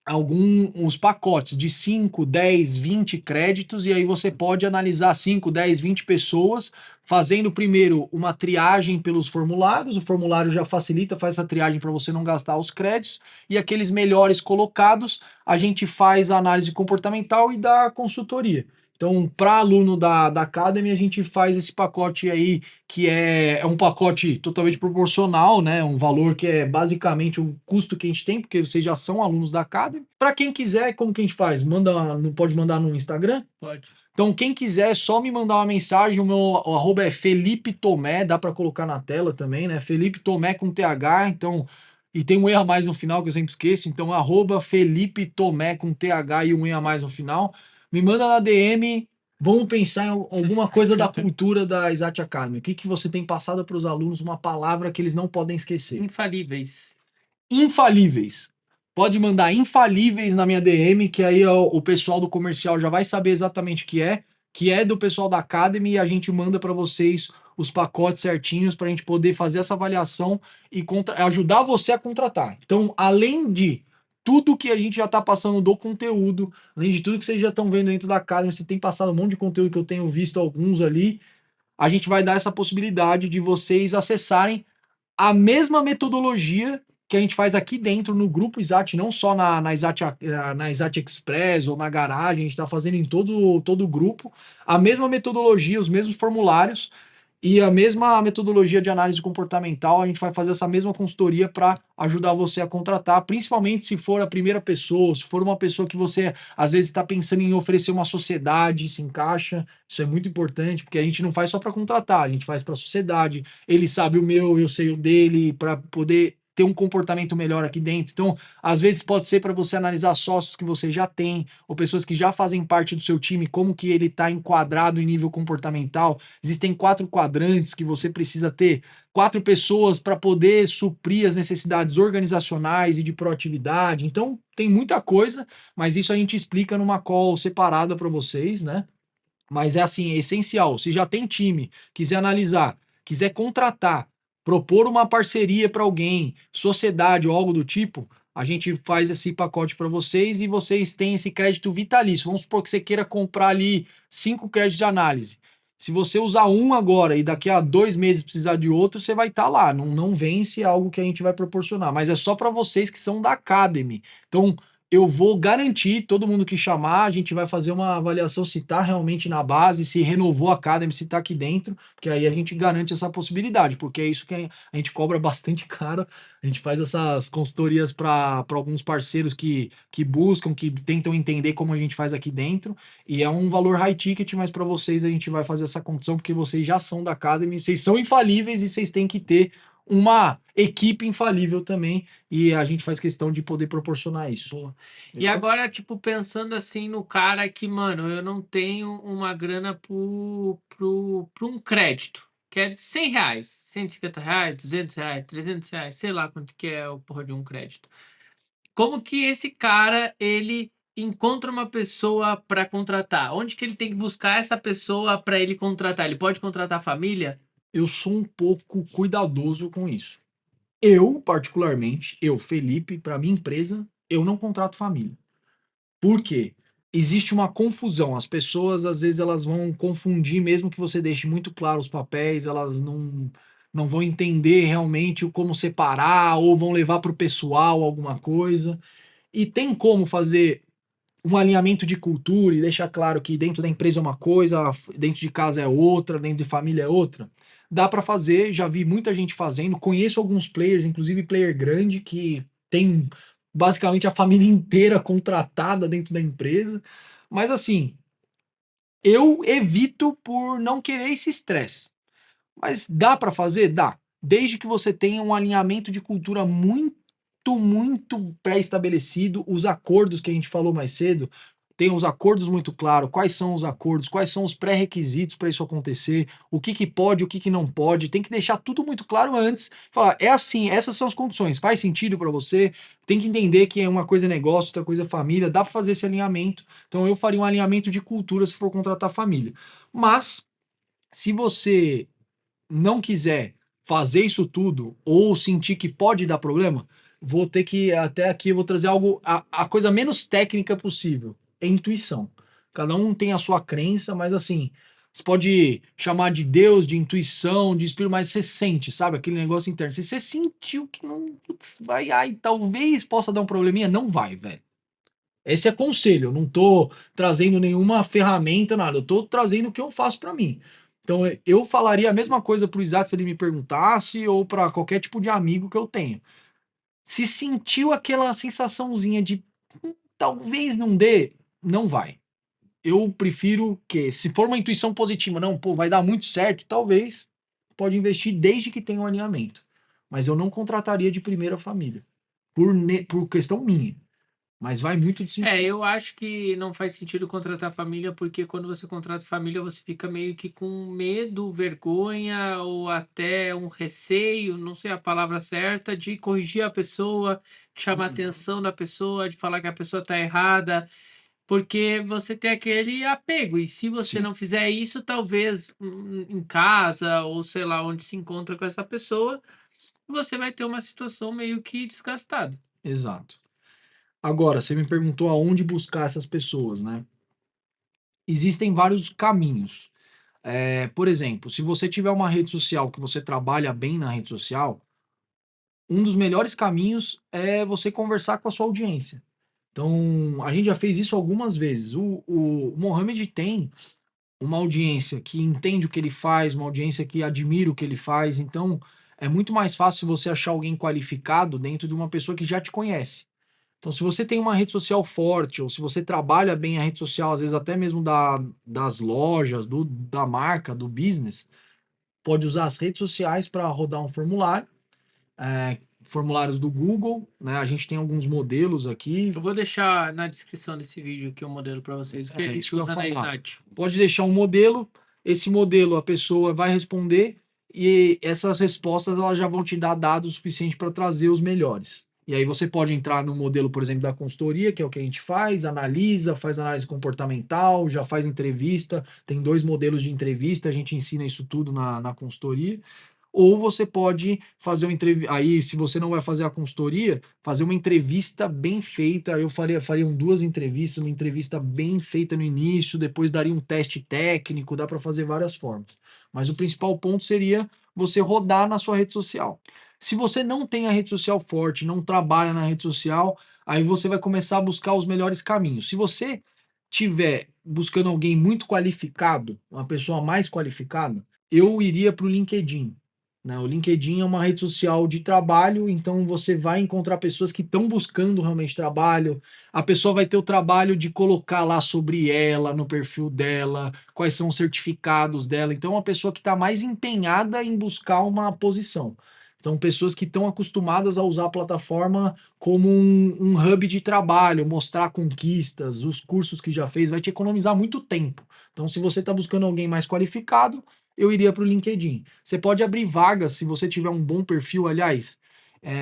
uns pacotes de 5, 10, 20 créditos, e aí você pode analisar 5, 10, 20 pessoas, fazendo primeiro uma triagem pelos formulários. O formulário já facilita, faz essa triagem para você não gastar os créditos, e aqueles melhores colocados, a gente faz a análise comportamental e dá a consultoria. Então, para aluno da Academy, a gente faz esse pacote aí, que é um pacote totalmente proporcional, né? Um valor que é basicamente o custo que a gente tem, porque vocês já são alunos da Academy. Para quem quiser, como que a gente faz? Pode mandar no Instagram? Pode. Então, quem quiser, é só me mandar uma mensagem. O arroba é Felipe Tomé, dá para colocar na tela também, né? Felipe Tomé com TH, então. E tem um E a mais no final, que eu sempre esqueço. Então, arroba Felipe Tomé com TH e um E a mais no final. Me manda na DM. Vamos pensar em alguma coisa da cultura da Exat Academy. O que, que você tem passado para os alunos, uma palavra que eles não podem esquecer? Infalíveis. Infalíveis. Pode mandar infalíveis na minha DM, que aí o pessoal do comercial já vai saber exatamente o que é do pessoal da Academy, e a gente manda para vocês os pacotes certinhos para a gente poder fazer essa avaliação e ajudar você a contratar. Então, além de tudo que a gente já está passando do conteúdo, além de tudo que vocês já estão vendo dentro da Academy, você tem passado um monte de conteúdo que eu tenho visto alguns ali, a gente vai dar essa possibilidade de vocês acessarem a mesma metodologia que a gente faz aqui dentro no grupo Exat, não só na Exat Express ou na garagem, a gente está fazendo em todo o grupo, a mesma metodologia, os mesmos formulários e a mesma metodologia de análise comportamental. A gente vai fazer essa mesma consultoria para ajudar você a contratar, principalmente se for a primeira pessoa, se for uma pessoa que você às vezes está pensando em oferecer uma sociedade, se encaixa. Isso é muito importante, porque a gente não faz só para contratar, a gente faz para a sociedade. Ele sabe o meu, eu sei o dele, para poder ter um comportamento melhor aqui dentro. Então, às vezes pode ser para você analisar sócios que você já tem, ou pessoas que já fazem parte do seu time, como que ele está enquadrado em nível comportamental. Existem 4 quadrantes que você precisa ter, 4 pessoas para poder suprir as necessidades organizacionais e de proatividade. Então, tem muita coisa, mas isso a gente explica numa call separada para vocês, né? Mas é assim, é essencial. Se já tem time, quiser analisar, quiser contratar, propor uma parceria para alguém, sociedade ou algo do tipo, a gente faz esse pacote para vocês e vocês têm esse crédito vitalício. Vamos supor que você queira comprar ali 5 créditos de análise. Se você usar um agora e daqui a 2 meses precisar de outro, você vai estar lá. Não vence algo que a gente vai proporcionar, mas é só para vocês que são da Academy. Então, eu vou garantir, todo mundo que chamar, a gente vai fazer uma avaliação se está realmente na base, se renovou a Academy, se está aqui dentro, porque aí a gente garante essa possibilidade, porque é isso que a gente cobra bastante caro. A gente faz essas consultorias para alguns parceiros que buscam, que tentam entender como a gente faz aqui dentro, e é um valor high ticket, mas para vocês a gente vai fazer essa condição, porque vocês já são da Academy, vocês são infalíveis e vocês têm que ter uma equipe infalível também, e a gente faz questão de poder proporcionar isso. Boa. E Legal? agora, tipo, pensando assim no cara que, mano, eu não tenho uma grana pro um crédito, que é R$ 100, R$ 150, R$ 200, R$ 300, sei lá quanto que é o porra de um crédito. Como que esse cara, ele encontra uma pessoa para contratar? Onde que ele tem que buscar essa pessoa para ele contratar? Ele pode contratar a família? Eu sou um pouco cuidadoso com isso. Eu, particularmente, Felipe, para minha empresa, eu não contrato família. Por quê? Existe uma confusão. As pessoas, às vezes, elas vão confundir, mesmo que você deixe muito claro os papéis, elas não vão entender realmente o como separar, ou vão levar para o pessoal alguma coisa. E tem como fazer um alinhamento de cultura e deixar claro que dentro da empresa é uma coisa, dentro de casa é outra, dentro de família é outra. Dá para fazer, já vi muita gente fazendo, conheço alguns players, inclusive player grande, que tem basicamente a família inteira contratada dentro da empresa. Mas assim, eu evito por não querer esse estresse. Mas dá para fazer? Dá. Desde que você tenha um alinhamento de cultura muito pré-estabelecido, os acordos que a gente falou mais cedo, tem os acordos muito claros, quais são os acordos, quais são os pré-requisitos para isso acontecer, o que que pode, o que que não pode, tem que deixar tudo muito claro antes, falar, é assim, essas são as condições, faz sentido para você, tem que entender que é uma coisa é negócio, outra coisa é família, dá para fazer esse alinhamento, então eu faria um alinhamento de cultura se for contratar família. Mas, se você não quiser fazer isso tudo ou sentir que pode dar problema, vou ter que, até aqui, eu vou trazer algo, a coisa menos técnica possível. É intuição. Cada um tem a sua crença, mas assim, você pode chamar de Deus, de intuição, de espírito, mas você sente, sabe? Aquele negócio interno. Se você sentiu que não, putz, vai, ai, talvez possa dar um probleminha, não vai, velho. Esse é conselho, eu não tô trazendo nenhuma ferramenta, nada, eu tô trazendo o que eu faço para mim. Então, eu falaria a mesma coisa para o Isaac se ele me perguntasse ou para qualquer tipo de amigo que eu tenha. Se sentiu aquela sensaçãozinha de talvez não dê, não vai. Eu prefiro que, se for uma intuição positiva, não, pô, vai dar muito certo, talvez, pode investir desde que tenha um alinhamento. Mas eu não contrataria de primeira família, por questão minha. Mas vai muito de sentido. Eu acho que não faz sentido contratar família, porque quando você contrata família, você fica meio que com medo, vergonha ou até um receio, não sei a palavra certa, de corrigir a pessoa, de chamar a atenção da pessoa, de falar que a pessoa está errada, porque você tem aquele apego. E se você Sim, não fizer isso, talvez em casa ou sei lá onde se encontra com essa pessoa, você vai ter uma situação meio que desgastada. exato. Agora, você me perguntou aonde buscar essas pessoas, né? Existem vários caminhos. Por exemplo, se você tiver uma rede social que você trabalha bem na rede social, um dos melhores caminhos é você conversar com a sua audiência. Então, a gente já fez isso algumas vezes. O Mohamed tem uma audiência que entende o que ele faz, uma audiência que admira o que ele faz. Então, é muito mais fácil você achar alguém qualificado dentro de uma pessoa que já te conhece. Então, se você tem uma rede social forte, ou se você trabalha bem a rede social, às vezes até mesmo das lojas, da marca, do business, pode usar as redes sociais para rodar um formulário, formulários do Google, né? A gente tem alguns modelos aqui. Eu vou deixar na descrição desse vídeo aqui o modelo para vocês, o que a É gente isso que eu ia usa na falar. Snat. Pode deixar um modelo, esse modelo a pessoa vai responder e essas respostas elas já vão te dar dados suficientes para trazer os melhores. E aí você pode entrar no modelo, por exemplo, da consultoria, que é o que a gente faz, analisa, faz análise comportamental, já faz entrevista, tem 2 modelos de entrevista, a gente ensina isso tudo na consultoria. Ou você pode fazer uma entrevista. Aí, se você não vai fazer a consultoria, fazer uma entrevista bem feita. Eu fariam 2 entrevistas, uma entrevista bem feita no início, depois daria um teste técnico, dá para fazer várias formas. Mas o principal ponto seria você rodar na sua rede social. Se você não tem a rede social forte, não trabalha na rede social, aí você vai começar a buscar os melhores caminhos. Se você tiver buscando alguém muito qualificado, uma pessoa mais qualificada, eu iria para o LinkedIn, né? O LinkedIn é uma rede social de trabalho, então você vai encontrar pessoas que estão buscando realmente trabalho. A pessoa vai ter o trabalho de colocar lá sobre ela, no perfil dela, quais são os certificados dela. Então, é uma pessoa que está mais empenhada em buscar uma posição. Então, pessoas que estão acostumadas a usar a plataforma como um hub de trabalho, mostrar conquistas, os cursos que já fez, vai te economizar muito tempo. Então, se você está buscando alguém mais qualificado, eu iria para o LinkedIn. Você pode abrir vagas se você tiver um bom perfil. Aliás,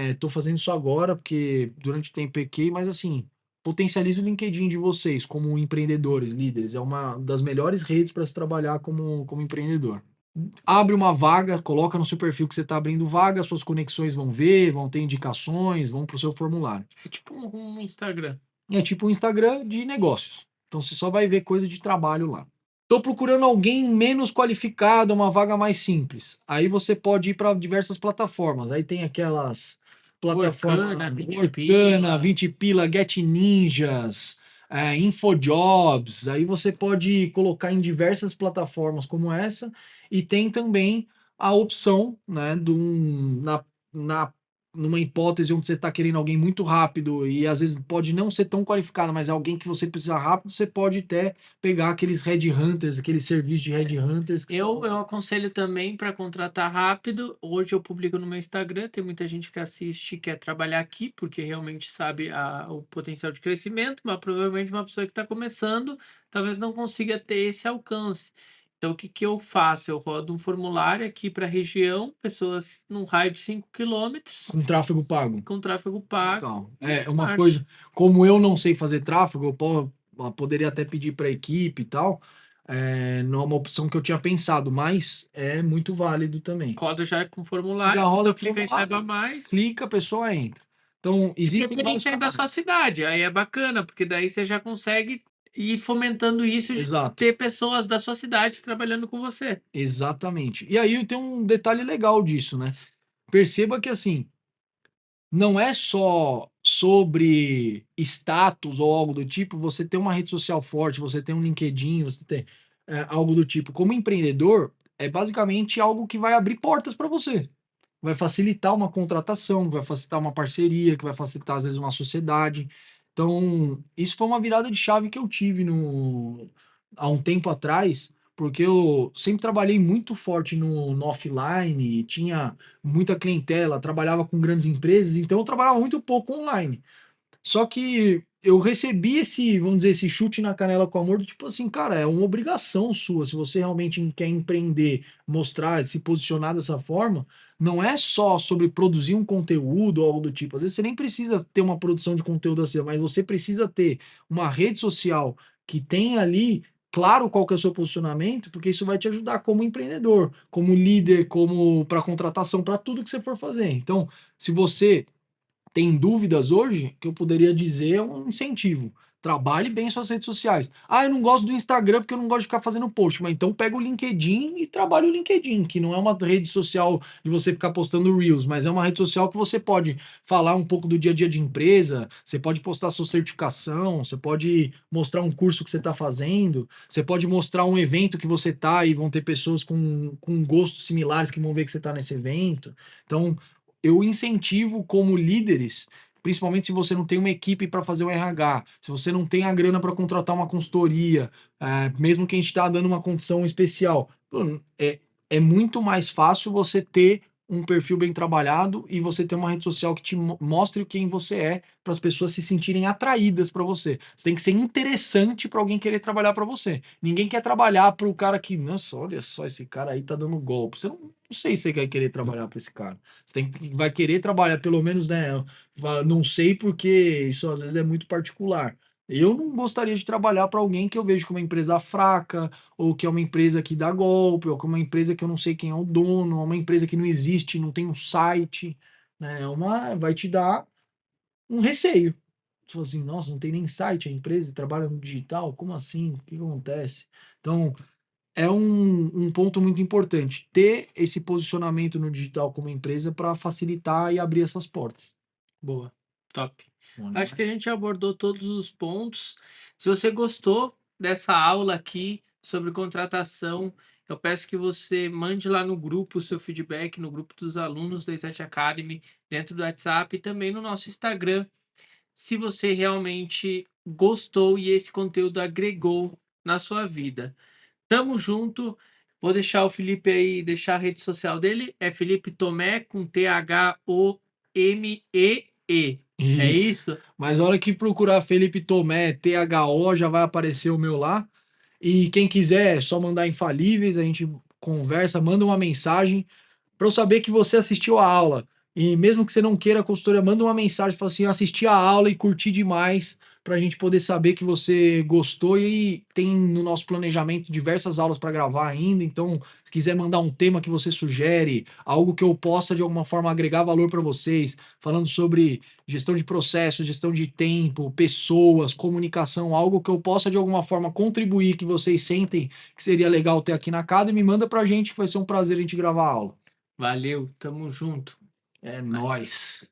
estou fazendo isso agora porque durante o tempo pequei, mas assim, potencialize o LinkedIn de vocês como empreendedores, líderes. É uma das melhores redes para se trabalhar como empreendedor. Abre uma vaga, coloca no seu perfil que você está abrindo vaga, suas conexões vão ver, vão ter indicações, vão para o seu formulário. É tipo um Instagram. É tipo um Instagram de negócios. Então você só vai ver coisa de trabalho lá. Estou procurando alguém menos qualificado, uma vaga mais simples. Aí você pode ir para diversas plataformas. Aí tem aquelas plataformas Workana, 20 Workana, pila. 20 pila, Get Ninjas, Infojobs. Aí você pode colocar em diversas plataformas como essa. E tem também a opção, né, na numa hipótese onde você está querendo alguém muito rápido e às vezes pode não ser tão qualificado, mas é alguém que você precisa rápido, você pode até pegar aqueles headhunters, aqueles serviços de headhunters que Eu aconselho também para contratar rápido. Hoje eu publico no meu Instagram, tem muita gente que assiste e quer trabalhar aqui, porque realmente sabe o potencial de crescimento, mas provavelmente uma pessoa que está começando talvez não consiga ter esse alcance. Então, o que que eu faço? Eu rodo um formulário aqui para a região, pessoas num raio de 5 quilômetros, com tráfego pago. com tráfego pago, Legal. e É uma marcha. coisa, como eu não sei fazer tráfego, poderia até pedir para a equipe e tal. Não é uma opção que eu tinha pensado, mas é muito válido também. Roda já com Já formulário, a roda pessoa com clica em saiba formulário, mais. clica, a pessoa entra. Então, De existem vários preferência aí da sua canais. cidade, aí é bacana, porque daí você já consegue ir fomentando isso de Exato. ter pessoas da sua cidade trabalhando com você. Exatamente. E aí tem um detalhe legal disso, né? Perceba que assim, não é sobre status ou algo do tipo, você ter uma rede social forte, você ter um LinkedIn, você ter algo do tipo. Como empreendedor, é basicamente algo que vai abrir portas para você. Vai facilitar uma contratação, vai facilitar uma parceria, que vai facilitar, às vezes, uma sociedade. Então, isso foi uma virada de chave que eu tive há um tempo atrás, porque eu sempre trabalhei muito forte no offline, tinha muita clientela, trabalhava com grandes empresas, então eu trabalhava muito pouco online. Só que eu recebi esse, vamos dizer, esse chute na canela com amor, do tipo assim, cara, é uma obrigação sua, se você realmente quer empreender, mostrar, se posicionar dessa forma, não é só sobre produzir um conteúdo ou algo do tipo. Às vezes você nem precisa ter uma produção de conteúdo assim, mas você precisa ter uma rede social que tenha ali claro qual que é o seu posicionamento, porque isso vai te ajudar como empreendedor, como líder, como para contratação, para tudo que você for fazer. Então, se você tem dúvidas hoje, que eu poderia dizer é um incentivo. Trabalhe bem suas redes sociais. Ah, eu não gosto do Instagram porque eu não gosto de ficar fazendo post. Mas então pega o LinkedIn e trabalha o LinkedIn, que não é uma rede social de você ficar postando Reels, mas é uma rede social que você pode falar um pouco do dia a dia de empresa, você pode postar sua certificação, você pode mostrar um curso que você está fazendo, você pode mostrar um evento que você está e vão ter pessoas com gostos similares que vão ver que você está nesse evento. Então, eu incentivo como líderes, principalmente se você não tem uma equipe para fazer o RH, se você não tem a grana para contratar uma consultoria, mesmo que a gente está dando uma condição especial, é muito mais fácil você ter um perfil bem trabalhado e você ter uma rede social que te mostre quem você é, para as pessoas se sentirem atraídas para você. Você tem que ser interessante para alguém querer trabalhar para você. Ninguém quer trabalhar para o cara que, nossa, olha só, esse cara aí tá dando golpe. Você não sei se você vai querer trabalhar para esse cara. Você vai querer trabalhar, pelo menos, né? Não sei porque isso às vezes é muito particular. Eu não gostaria de trabalhar para alguém que eu vejo como uma empresa fraca, ou que é uma empresa que dá golpe, ou que é uma empresa que eu não sei quem é o dono, ou uma empresa que não existe, não tem um site, né? Vai te dar um receio. Você fala assim, nossa, não tem nem site a empresa, trabalha no digital, como assim? O que acontece? Então, é um ponto muito importante ter esse posicionamento no digital como empresa para facilitar e abrir essas portas. Boa, top. Bom Acho que a demais. gente abordou todos os pontos. Se você gostou dessa aula aqui sobre contratação, eu peço que você mande lá no grupo o seu feedback, no grupo dos alunos da Iset Academy, dentro do WhatsApp e também no nosso Instagram, se você realmente gostou e esse conteúdo agregou na sua vida. Tamo junto. Vou deixar o Felipe aí, deixar a rede social dele. É Felipe Tomé com Thomee. É Isso. isso? Mas a hora que procurar Felipe Tomé, THO, já vai aparecer o meu lá. E quem quiser, é só mandar infalíveis, a gente conversa, manda uma mensagem para eu saber que você assistiu a aula. E mesmo que você não queira a consultoria, manda uma mensagem, fala assim, assisti a aula e curti demais, para a gente poder saber que você gostou e tem no nosso planejamento diversas aulas para gravar ainda. Então, se quiser mandar um tema que você sugere, algo que eu possa de alguma forma agregar valor para vocês, falando sobre gestão de processos, gestão de tempo, pessoas, comunicação, algo que eu possa de alguma forma contribuir, que vocês sentem que seria legal ter aqui na Academy, manda pra gente que vai ser um prazer a gente gravar a aula. Valeu, tamo junto. É Mas nóis.